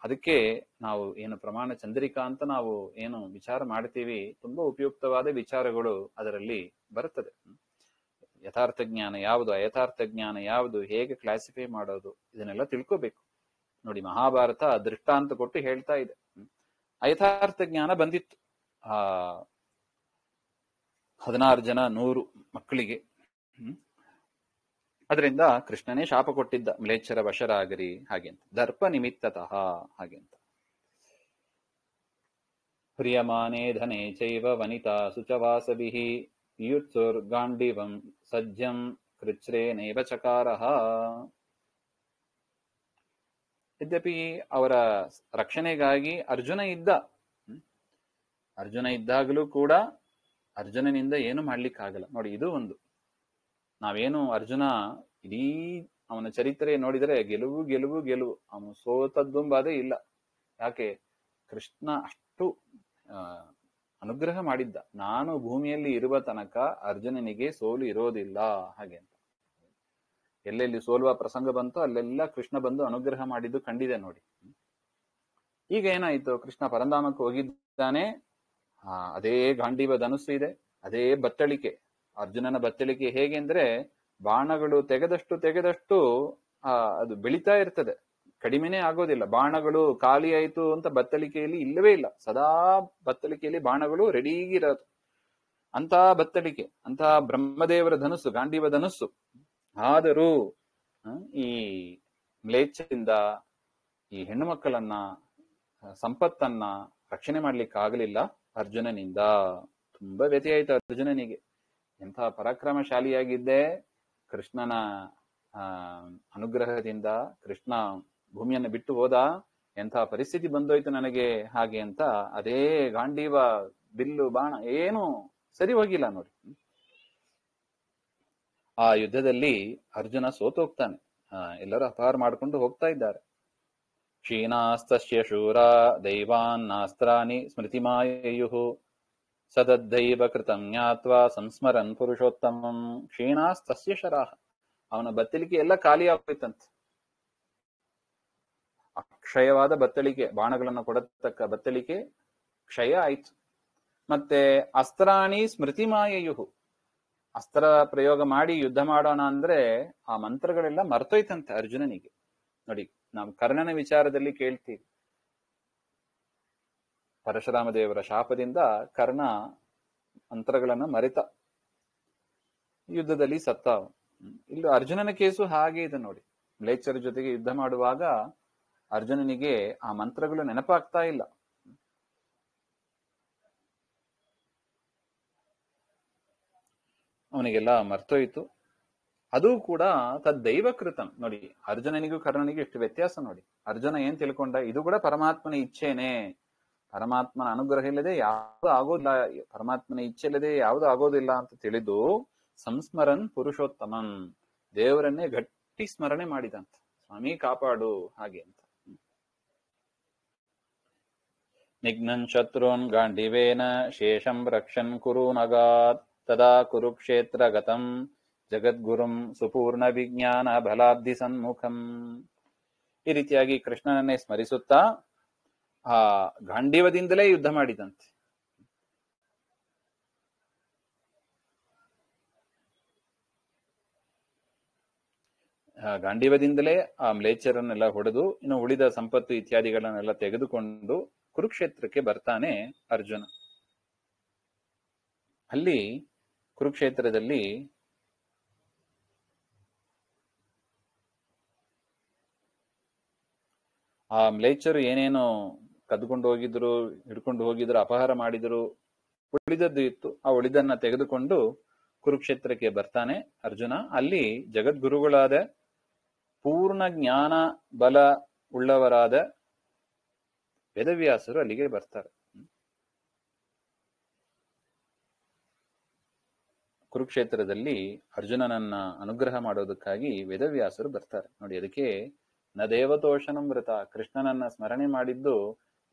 ಅದಕ್ಕೆ ನಾವು ಏನು ಪ್ರಮಾಣ ಚಂದ್ರಿಕಾ ಅಂತ ನಾವು ಏನು ವಿಚಾರ ಮಾಡ್ತೀವಿ, ತುಂಬಾ ಉಪಯುಕ್ತವಾದ ವಿಚಾರಗಳು ಅದರಲ್ಲಿ ಬರುತ್ತದೆ. ಯಥಾರ್ಥ ಜ್ಞಾನ ಯಾವುದು, ಅಯಥಾರ್ಥ ಜ್ಞಾನ ಯಾವುದು, ಹೇಗೆ ಕ್ಲಾಸಿಫೈ ಮಾಡೋದು, ಇದನ್ನೆಲ್ಲ ತಿಳ್ಕೋಬೇಕು. ನೋಡಿ, ಮಹಾಭಾರತ ದೃಷ್ಟಾಂತ ಕೊಟ್ಟು ಹೇಳ್ತಾ ಇದೆ. ಅಯಥಾರ್ಥ ಜ್ಞಾನ ಬಂದಿತ್ತು 16 ಜನ 100 ಮಕ್ಕಳಿಗೆ. ಅದರಿಂದ ಕೃಷ್ಣನೇ ಶಾಪ ಕೊಟ್ಟಿದ್ದ, ಮ್ಲೇಚ್ಛರ ವಶರಾಗರಿ ಹಾಗೆಂತ, ದರ್ಪ ನಿಮಿತ್ತತಃ ಹಾಗೆಂತ. ಪ್ರಿಯಮಾನೇ ಧನೆ ಚೈವ ವನಿತಾ ಸುಚವಾಸಭಿಃ ಯುತ್ಸುರ್ಗಾಂಡಿವಂ ಸಜ್ಜಂ ಕೃಚ್ರೇನೇವ ಚಕಾರಃ. ಯದ್ಯಪಿ ಅವರ ರಕ್ಷಣೆಗಾಗಿ ಅರ್ಜುನ ಇದ್ದ. ಅರ್ಜುನ ಇದ್ದಾಗಲೂ ಕೂಡ ಅರ್ಜುನನಿಂದ ಏನು ಮಾಡ್ಲಿಕ್ಕಾಗಲ್ಲ. ನೋಡಿ, ಇದು ಒಂದು. ನಾವೇನು ಅರ್ಜುನ ಇಡೀ ಅವನ ಚರಿತ್ರೆ ನೋಡಿದರೆ ಗೆಲುವು ಗೆಲುವು ಗೆಲುವು, ಅವನು ಸೋತದ್ದುಂಬಾದೇ ಇಲ್ಲ. ಯಾಕೆ? ಕೃಷ್ಣ ಅಷ್ಟು ಅನುಗ್ರಹ ಮಾಡಿದ್ದ. ನಾನು ಭೂಮಿಯಲ್ಲಿ ಇರುವ ತನಕ ಅರ್ಜುನನಿಗೆ ಸೋಲು ಇರೋದಿಲ್ಲ ಹಾಗೆ ಅಂತ. ಎಲ್ಲೆಲ್ಲಿ ಸೋಲುವ ಪ್ರಸಂಗ ಬಂತೋ ಅಲ್ಲೆಲ್ಲ ಕೃಷ್ಣ ಬಂದು ಅನುಗ್ರಹ ಮಾಡಿದ್ದು ಕಂಡಿದೆ ನೋಡಿ. ಈಗ ಏನಾಯ್ತು? ಕೃಷ್ಣ ಪರಂಧಾಮಕ್ಕೆ ಹೋಗಿದ್ದಾನೆ. ಅದೇ ಗಾಂಡೀವ ಧನುಸ್ಸು ಇದೆ, ಅದೇ ಬತ್ತಳಿಕೆ. ಅರ್ಜುನನ ಬತ್ತಳಿಕೆ ಹೇಗೆ ಅಂದ್ರೆ, ಬಾಣಗಳು ತೆಗೆದಷ್ಟು ಅದು ಬೆಳೀತಾ ಇರ್ತದೆ, ಕಡಿಮೆನೇ ಆಗೋದಿಲ್ಲ. ಬಾಣಗಳು ಖಾಲಿ ಆಯ್ತು ಅಂತ ಬತ್ತಳಿಕೆಯಲ್ಲಿ ಇಲ್ಲವೇ ಇಲ್ಲ. ಸದಾ ಬತ್ತಳಿಕೆಯಲ್ಲಿ ಬಾಣಗಳು ರೆಡಿಗಿರೋದು. ಅಂತ ಬತ್ತಳಿಕೆ, ಅಂತ ಬ್ರಹ್ಮದೇವರ ಧನುಸ್ಸು, ಗಾಂಡೀವ ಧನುಸ್ಸು. ಆದರೂ ಈ ಮ್ಲೇಚ್ಛದಿಂದ ಈ ಹೆಣ್ಣು ಮಕ್ಕಳನ್ನ, ಸಂಪತ್ತನ್ನ ರಕ್ಷಣೆ ಮಾಡ್ಲಿಕ್ಕೆ ಆಗಲಿಲ್ಲ ಅರ್ಜುನನಿಂದ. ತುಂಬಾ ವ್ಯಥೆ ಆಯ್ತು ಅರ್ಜುನನಿಗೆ. ಎಂಥ ಪರಾಕ್ರಮಶಾಲಿಯಾಗಿದ್ದೆ, ಕೃಷ್ಣನ ಅನುಗ್ರಹದಿಂದ ಕೃಷ್ಣ ಭೂಮಿಯನ್ನು ಬಿಟ್ಟು ಹೋದ, ಎಂಥ ಪರಿಸ್ಥಿತಿ ಬಂದೋಯ್ತು ನನಗೆ ಹಾಗೆ ಅಂತ. ಅದೇ ಗಾಂಡೀವ, ಬಿಲ್ಲು, ಬಾಣ ಏನು ಸರಿ ಹೋಗಿಲ್ಲ ನೋಡಿ. ಆ ಯುದ್ಧದಲ್ಲಿ ಅರ್ಜುನ ಸೋತೋಗ್ತಾನೆ. ಎಲ್ಲರೂ ಅಪಹಾರ ಮಾಡ್ಕೊಂಡು ಹೋಗ್ತಾ ಇದ್ದಾರೆ. ಕ್ಷೀಣಾಸ್ತಸ್ಯ ಶೂರ ದೈವಾನ್ನಾಸ್ತ್ರಾಣಿ ಸ್ಮೃತಿಮಾಯಯುಃ ಸದದ್ದೈವ ಕೃತಂ ಜ್ಞಾತ್ವಾ ಸಂಸ್ಮರನ್ ಪುರುಷೋತ್ತಮಂ. ಕ್ಷೀಣಾಸ್ತಸ್ಯ ಶರಾಹ, ಅವನ ಬತ್ತಳಿಕೆ ಎಲ್ಲ ಖಾಲಿ ಆಗೋಯ್ತಂತೆ. ಅಕ್ಷಯವಾದ ಬತ್ತಳಿಕೆ, ಬಾಣಗಳನ್ನು ಕೊಡತಕ್ಕ ಬತ್ತಳಿಕೆ ಕ್ಷಯ ಆಯ್ತು. ಮತ್ತೆ ಅಸ್ತ್ರಾಣಿ ಸ್ಮೃತಿಮಾಯಯುಃ, ಅಸ್ತ್ರ ಪ್ರಯೋಗ ಮಾಡಿ ಯುದ್ಧ ಮಾಡೋಣ ಅಂದ್ರೆ ಆ ಮಂತ್ರಗಳೆಲ್ಲ ಮರ್ತೋಯ್ತಂತೆ ಅರ್ಜುನನಿಗೆ. ನೋಡಿ, ನಾವು ಕರ್ಣನ ವಿಚಾರದಲ್ಲಿ ಕೇಳ್ತೀವಿ, ಪರಶುರಾಮ ದೇವರ ಶಾಪದಿಂದ ಕರ್ಣ ಮಂತ್ರಗಳನ್ನ ಮರೆತ, ಯುದ್ಧದಲ್ಲಿ ಸತ್ತ. ಇಲ್ಲಿ ಅರ್ಜುನನ ಕೇಸು ಹಾಗೆ ಇದೆ ನೋಡಿ. ಮ್ಲೇಚ್ಛರ ಜೊತೆಗೆ ಯುದ್ಧ ಮಾಡುವಾಗ ಅರ್ಜುನನಿಗೆ ಆ ಮಂತ್ರಗಳು ನೆನಪಾಗ್ತಾ ಇಲ್ಲ. ಅವನಿಗೆಲ್ಲ ಮರ್ತೋಯ್ತು. ಅದು ಕೂಡ ತದ್ದೈವ ಕೃತಂ. ನೋಡಿ, ಅರ್ಜುನನಿಗೂ ಕರ್ಣನಿಗೂ ಎಷ್ಟು ವ್ಯತ್ಯಾಸ ನೋಡಿ. ಅರ್ಜುನ ಏನ್ ತಿಳ್ಕೊಂಡ, ಇದು ಕೂಡ ಪರಮಾತ್ಮನ ಇಚ್ಛೆನೆ, ಪರಮಾತ್ಮನ ಅನುಗ್ರಹ ಇಲ್ಲದೆ ಯಾವುದು ಆಗೋದಿಲ್ಲ, ಪರಮಾತ್ಮನ ಇಚ್ಛೆ ಇಲ್ಲದೆ ಯಾವುದು ಆಗೋದಿಲ್ಲ ಅಂತ ತಿಳಿದು ಸಂಸ್ಮರನ್ ಪುರುಷೋತ್ತಮನ್, ದೇವರನ್ನೇ ಗಟ್ಟಿ ಸ್ಮರಣೆ ಮಾಡಿದಂತ, ಸ್ವಾಮಿ ಕಾಪಾಡು ಹಾಗೆ ಅಂತ. ನಿಘ್ನನ್ ಶತ್ರುನ್ ಗಾಂಡಿವೇನ ಶೇಷಂ ರಕ್ಷನ್ ಕುರು ನಗಾತ್ ತದಾ ಕುರುಕ್ಷೇತ್ರ ಗತಂ ಜಗದ್ಗುರುಂ ಸುಪೂರ್ಣ ವಿಜ್ಞಾನ ಬಲಾಬ್ಧಿ ಸನ್ಮುಖಂ. ಈ ರೀತಿಯಾಗಿ ಕೃಷ್ಣನನ್ನೇ ಸ್ಮರಿಸುತ್ತಾ ಆ ಗಾಂಡೀವದಿಂದಲೇ ಯುದ್ಧ ಮಾಡಿದಂತೆ. ಗಾಂಡೀವದಿಂದಲೇ ಆ ಮ್ಲೇಚ್ಛರನ್ನೆಲ್ಲ ಹೊಡೆದು ಇನ್ನು ಉಳಿದ ಸಂಪತ್ತು ಇತ್ಯಾದಿಗಳನ್ನೆಲ್ಲ ತೆಗೆದುಕೊಂಡು ಕುರುಕ್ಷೇತ್ರಕ್ಕೆ ಬರ್ತಾನೆ ಅರ್ಜುನ. ಅಲ್ಲಿ ಕುರುಕ್ಷೇತ್ರದಲ್ಲಿ ಆ ಮ್ಲೇಚ್ಛರು ಏನೇನು ಕದ್ಕೊಂಡು ಹೋಗಿದ್ರು, ಹಿಡ್ಕೊಂಡು ಹೋಗಿದ್ರು, ಅಪಹಾರ ಮಾಡಿದ್ರು, ಉಳಿದದ್ದು ಇತ್ತು, ಆ ಉಳಿದನ್ನ ತೆಗೆದುಕೊಂಡು ಕುರುಕ್ಷೇತ್ರಕ್ಕೆ ಬರ್ತಾನೆ ಅರ್ಜುನ. ಅಲ್ಲಿ ಜಗದ್ಗುರುಗಳಾದ ಪೂರ್ಣ ಜ್ಞಾನ ಬಲ ಉಳ್ಳವರಾದ ವೇದವ್ಯಾಸರು ಅಲ್ಲಿಗೆ ಬರ್ತಾರೆ. ಕುರುಕ್ಷೇತ್ರದಲ್ಲಿ ಅರ್ಜುನನನ್ನ ಅನುಗ್ರಹ ಮಾಡೋದಕ್ಕಾಗಿ ವೇದವ್ಯಾಸರು ಬರ್ತಾರೆ ನೋಡಿ. ಅದಕ್ಕೆ ನ ದೇವತೋಷಣಂ ವೃತ, ಕೃಷ್ಣನನ್ನ ಸ್ಮರಣೆ ಮಾಡಿದ್ದು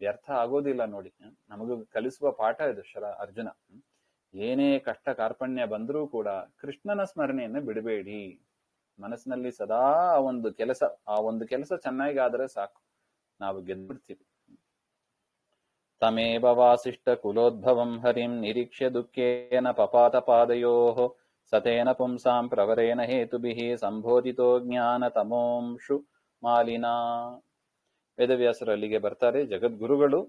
ವ್ಯರ್ಥ ಆಗೋದಿಲ್ಲ ನೋಡಿ. ನಮಗೂ ಕಲಿಸುವ ಪಾಠ ಇದು ಅರ್ಜುನ. ಏನೇ ಕಷ್ಟ ಕಾರ್ಪಣ್ಯ ಬಂದರೂ ಕೂಡ ಕೃಷ್ಣನ ಸ್ಮರಣೆಯನ್ನ ಬಿಡಬೇಡಿ. ಮನಸ್ಸಿನಲ್ಲಿ ಸದಾ ಆ ಒಂದು ಕೆಲಸ ಚೆನ್ನಾಗಿ ಆದ್ರೆ ಸಾಕು, ನಾವು ಗೆದ್ಬಿಡ್ತೀವಿ. ತಮೇವ ವಾಸಿಷ್ಠ ಕುಲೋದ್ಭವಂ ಹರಿಂ ನಿರೀಕ್ಷ್ಯ ದುಃಖೇನ ಪಪಾತ ಪಾದಯೋಃ ಸತೇನ ಪುಂಸಾಂ ಪ್ರವರೇಣ ಹೇತುಭಿಃ ಸಂಬೋಧಿತೋ ಜ್ಞಾನ ತಮೋಂಶು ಮಾಲಿನಾ. ವೇದವ್ಯಾಸರು ಅಲ್ಲಿಗೆ ಬರ್ತಾರೆ. ಜಗದ್ಗುರುಗಳು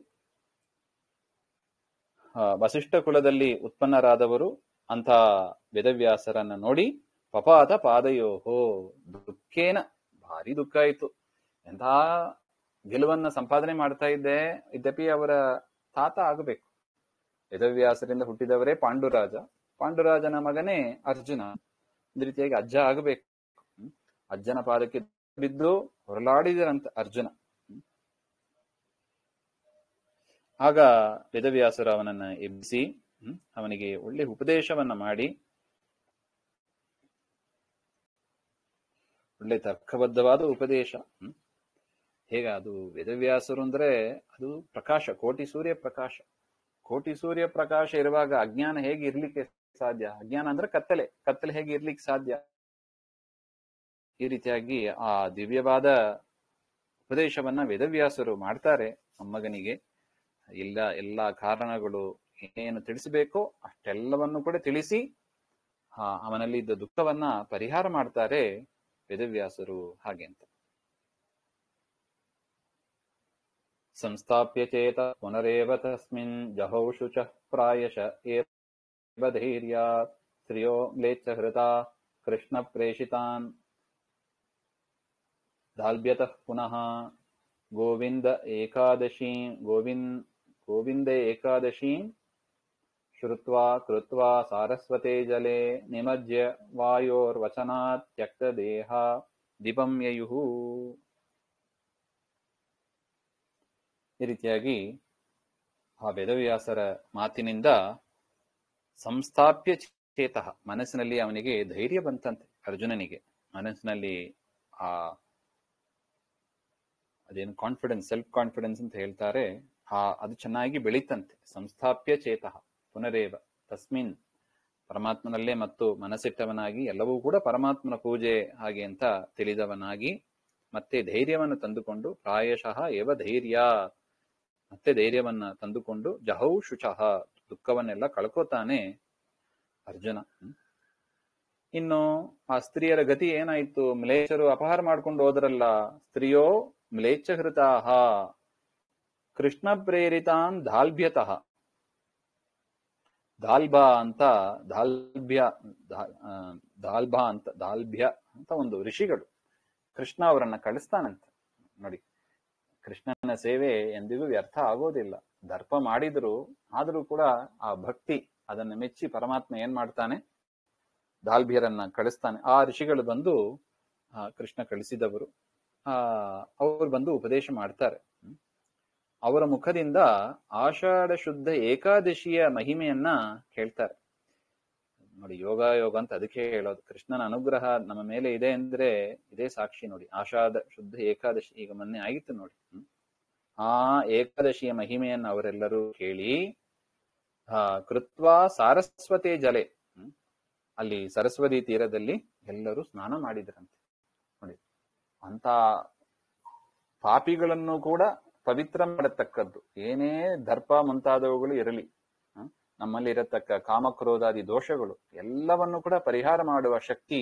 ವಸಿಷ್ಠ ಕುಲದಲ್ಲಿ ಉತ್ಪನ್ನರಾದವರು ಅಂತ ವೇದವ್ಯಾಸರನ್ನ ನೋಡಿ ಪಪಾತ ಪಾದಯೋಹೋ, ದುಃಖೇನ, ಭಾರಿ ದುಃಖ ಆಯಿತು. ಎಂಥ ಗೆಲುವನ್ನ ಸಂಪಾದನೆ ಮಾಡ್ತಾ ಇದ್ದೆ, ಇದ್ದಪಿ ಅವರ ತಾತ ಆಗಬೇಕು. ವೇದವ್ಯಾಸರಿಂದ ಹುಟ್ಟಿದವರೇ ಪಾಂಡುರಾಜ, ಪಾಂಡುರಾಜನ ಮಗನೇ ಅರ್ಜುನ. ಒಂದು ರೀತಿಯಾಗಿ ಅಜ್ಜ ಆಗಬೇಕು. ಅಜ್ಜನ ಪಾದಕ್ಕೆ ಬಿದ್ದು ಹೊರಲಾಡಿದರಂತ ಅರ್ಜುನ. ಆಗ ವೇದವ್ಯಾಸರು ಅವನನ್ನ ಎಬ್ಬಿಸಿ ಅವನಿಗೆ ಒಳ್ಳೆ ಉಪದೇಶವನ್ನ ಮಾಡಿ, ಒಳ್ಳೆ ತರ್ಕಬದ್ಧವಾದ ಉಪದೇಶ. ಹೇಗ ಅದು ವೇದವ್ಯಾಸರು ಅಂದ್ರೆ ಅದು ಪ್ರಕಾಶ, ಕೋಟಿ ಸೂರ್ಯ ಪ್ರಕಾಶ. ಕೋಟಿ ಸೂರ್ಯ ಪ್ರಕಾಶ ಇರುವಾಗ ಅಜ್ಞಾನ ಹೇಗೆ ಇರ್ಲಿಕ್ಕೆ ಸಾಧ್ಯ? ಅಜ್ಞಾನ ಅಂದ್ರೆ ಕತ್ತಲೆ, ಕತ್ತಲೆ ಹೇಗೆ ಇರ್ಲಿಕ್ಕೆ ಸಾಧ್ಯ? ಈ ರೀತಿಯಾಗಿ ಆ ದಿವ್ಯವಾದ ಉಪದೇಶವನ್ನ ವೇದವ್ಯಾಸರು ಮಾಡ್ತಾರೆ ಮೊಮ್ಮಗನಿಗೆ. ಎಲ್ಲ ಕಾರಣಗಳು ಏನೇನು ತಿಳಿಸಬೇಕೋ ಅಷ್ಟೆಲ್ಲವನ್ನು ಕೂಡ ತಿಳಿಸಿ ಅವನಲ್ಲಿ ಇದ್ದ ದುಃಖವನ್ನ ಪರಿಹಾರ ಮಾಡ್ತಾರೆ ವೇದವ್ಯಾಸರು ಹಾಗೆ ಅಂತ. ಸಂಸ್ಥಾಪ್ಯ ಚೇತ ಪುನರೇವ ತಸ್ಮಿನ್ ಜಹೌಷುಚ ಪ್ರಾಯಶ ಏವ ಧೈರ್ಯಾತ್ ಶ್ರಿಯೋ ಮ್ಲೇಚ್ಛ ಹೃತ ಕೃಷ್ಣ ಪ್ರೇಷಿತಾನ್ ದಾಲ್ಭ್ಯತಃ ಪುನಃ ಗೋವಿಂದ ಏಕಾದಶೀಂ ಶ್ರುತ್ವಾ ಕೃತ್ವಾ ಸಾರಸ್ವತೆ ಜಲೆ ನಿಮಜ್ಯ ವಾಯೋರ್ವಚನಾತ್ ತ್ಯಕ್ತ ದೇಹ ದೀಪಂ ಯಯುಃ. ಈ ರೀತಿಯಾಗಿ ಆ ವೇದವ್ಯಾಸರ ಮಾತಿನಿಂದ ಸಂಸ್ಥಾಪ್ಯ ಚೇತಃ, ಮನಸ್ಸಿನಲ್ಲಿ ಅವನಿಗೆ ಧೈರ್ಯ ಬಂತಂತೆ. ಅರ್ಜುನನಿಗೆ ಮನಸ್ಸಿನಲ್ಲಿ ಅದೇನು ಕಾನ್ಫಿಡೆನ್ಸ್, ಸೆಲ್ಫ್ ಕಾನ್ಫಿಡೆನ್ಸ್ ಅಂತ ಹೇಳ್ತಾರೆ, ಅದು ಚೆನ್ನಾಗಿ ಬೆಳೀತಂತೆ. ಸಂಸ್ಥಾಪ್ಯ ಚೇತಃ ಪುನರೇವ ತಸ್ಮಿನ್, ಪರಮಾತ್ಮನಲ್ಲೇ ಮತ್ತು ಮನಸ್ಸಿಟ್ಟವನಾಗಿ ಎಲ್ಲವೂ ಕೂಡ ಪರಮಾತ್ಮನ ಪೂಜೆ ಹಾಗೆ ಅಂತ ತಿಳಿದವನಾಗಿ ಮತ್ತೆ ಧೈರ್ಯವನ್ನು ತಂದುಕೊಂಡು ಪ್ರಾಯಶಃ ಏವ ಧೈರ್ಯ, ಮತ್ತೆ ಧೈರ್ಯವನ್ನ ತಂದುಕೊಂಡು ಜಹೌ ಶುಚಃ, ದುಃಖವನ್ನೆಲ್ಲ ಕಳ್ಕೋತಾನೆ ಅರ್ಜುನ. ಇನ್ನು ಆ ಸ್ತ್ರೀಯರ ಗತಿ ಏನಾಯ್ತು? ಮ್ಲೇಚ್ಛರು ಅಪಹಾರ ಮಾಡ್ಕೊಂಡು ಹೋದ್ರಲ್ಲ, ಸ್ತ್ರೀಯೋ ಮ್ಲೇಚ್ಛಹೃತಾಹ ಕೃಷ್ಣ ಪ್ರೇರಿತಾನ್ ದಾಲ್ಭ್ಯತಃ. ದಾಲ್ಭ್ಯ ಅಂತ ಒಂದು ಋಷಿಗಳು ಕೃಷ್ಣ ಅವರನ್ನ ಕಳಿಸ್ತಾನಂತ ನೋಡಿ. ಕೃಷ್ಣನ ಸೇವೆ ಎಂದಿಗೂ ವ್ಯರ್ಥ ಆಗೋದಿಲ್ಲ. ದರ್ಪ ಮಾಡಿದ್ರು ಆದ್ರೂ ಕೂಡ ಆ ಭಕ್ತಿ ಅದನ್ನ ಮೆಚ್ಚಿ ಪರಮಾತ್ಮ ಏನ್ ಮಾಡ್ತಾನೆ? ದಾಲ್ಭಿಯರನ್ನ ಕಳಿಸ್ತಾನೆ. ಆ ಋಷಿಗಳು ಬಂದು ಕೃಷ್ಣ ಕಳಿಸಿದವರು, ಅವ್ರು ಬಂದು ಉಪದೇಶ ಮಾಡ್ತಾರೆ. ಅವರ ಮುಖದಿಂದ ಆಷಾಢ ಶುದ್ಧ ಏಕಾದಶಿಯ ಮಹಿಮೆಯನ್ನ ಕೇಳ್ತಾರೆ. ನೋಡಿ, ಯೋಗ ಅಂತ ಅದಕ್ಕೆ ಹೇಳೋದು. ಕೃಷ್ಣನ ಅನುಗ್ರಹ ನಮ್ಮ ಮೇಲೆ ಇದೆ ಅಂದ್ರೆ ಇದೇ ಸಾಕ್ಷಿ ನೋಡಿ. ಆಷಾಢ ಶುದ್ಧ ಏಕಾದಶಿ ಈಗ ಮೊನ್ನೆ ಆಗಿತ್ತು ನೋಡಿ. ಆ ಏಕಾದಶಿಯ ಮಹಿಮೆಯನ್ನು ಅವರೆಲ್ಲರೂ ಕೇಳಿ ಕೃತ್ವಾ ಸಾರಸ್ವತೆ ಜಲೆ, ಅಲ್ಲಿ ಸರಸ್ವತಿ ತೀರದಲ್ಲಿ ಎಲ್ಲರೂ ಸ್ನಾನ ಮಾಡಿದ್ರಂತೆ. ನೋಡಿ, ಅಂತ ಪಾಪಿಗಳನ್ನು ಕೂಡ ಪವಿತ್ರ ಮಾಡತಕ್ಕದ್ದು, ಏನೇ ದರ್ಪ ಮುಂತಾದವುಗಳು ಇರಲಿ, ನಮ್ಮಲ್ಲಿ ಇರತಕ್ಕ ಕಾಮಕ್ರೋಧಾದಿ ದೋಷಗಳು ಎಲ್ಲವನ್ನು ಕೂಡ ಪರಿಹಾರ ಮಾಡುವ ಶಕ್ತಿ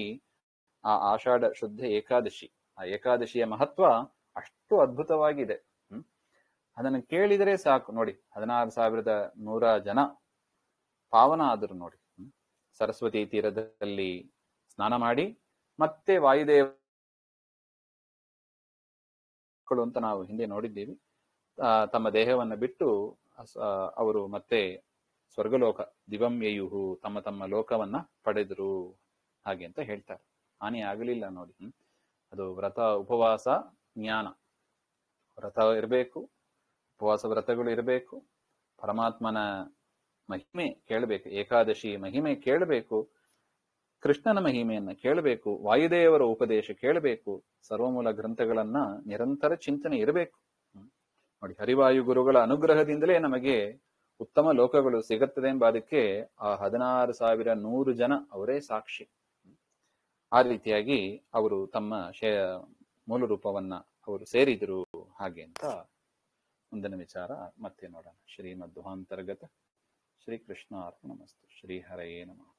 ಆ ಆಷಾಢ ಶುದ್ಧ ಏಕಾದಶಿ. ಆ ಏಕಾದಶಿಯ ಮಹತ್ವ ಅಷ್ಟು ಅದ್ಭುತವಾಗಿದೆ. ಅದನ್ನು ಕೇಳಿದರೆ ಸಾಕು ನೋಡಿ. 16,100 ಜನ ಪಾವನ ಆದರು ನೋಡಿ. ಸರಸ್ವತಿ ತೀರದಲ್ಲಿ ಸ್ನಾನ ಮಾಡಿ ಮತ್ತೆ ವಾಯುದೇವರು ಅಂತ ನಾವು ಹಿಂದೆ ನೋಡಿದ್ದೀವಿ, ತಮ್ಮ ದೇಹವನ್ನು ಬಿಟ್ಟು ಅವರು ಮತ್ತೆ ಸ್ವರ್ಗಲೋಕ ದಿವಂ ಯಯುಹು, ತಮ್ಮ ತಮ್ಮ ಲೋಕವನ್ನ ಪಡೆದರು ಹಾಗೆ ಅಂತ ಹೇಳ್ತಾರೆ. ಹಾನಿ ಆಗಲಿಲ್ಲ ನೋಡಿ. ಅದು ವ್ರತ, ಉಪವಾಸ, ಜ್ಞಾನ. ವ್ರತ ಇರಬೇಕು, ಉಪವಾಸ ವ್ರತಗಳು ಇರಬೇಕು, ಪರಮಾತ್ಮನ ಮಹಿಮೆ ಕೇಳಬೇಕು, ಏಕಾದಶಿ ಮಹಿಮೆ ಕೇಳಬೇಕು, ಕೃಷ್ಣನ ಮಹಿಮೆಯನ್ನ ಕೇಳಬೇಕು, ವಾಯುದೇವರ ಉಪದೇಶ ಕೇಳಬೇಕು, ಸರ್ವಮೂಲ ಗ್ರಂಥಗಳನ್ನ ನಿರಂತರ ಚಿಂತನೆ ಇರಬೇಕು ನೋಡಿ. ಹರಿವಾಯು ಗುರುಗಳ ಅನುಗ್ರಹದಿಂದಲೇ ನಮಗೆ ಉತ್ತಮ ಲೋಕಗಳು ಸಿಗುತ್ತದೆ ಎಂಬುದಕ್ಕೆ ಆ 16,100 ಜನ ಅವರೇ ಸಾಕ್ಷಿ. ಆ ರೀತಿಯಾಗಿ ಅವರು ತಮ್ಮ ಮೂಲ ರೂಪವನ್ನ ಅವರು ಸೇರಿದರು ಹಾಗೆ ಅಂತ ಮುಂದಿನ ವಿಚಾರ ಮತ್ತೆ ನೋಡೋಣ. ಶ್ರೀಮದ್ ದುಹಾಂತರ್ಗತ ಶ್ರೀಕೃಷ್ಣ ಅರ್ಪಣಮಸ್ತು. ಶ್ರೀ ಹರಯೇ ನಮಃ.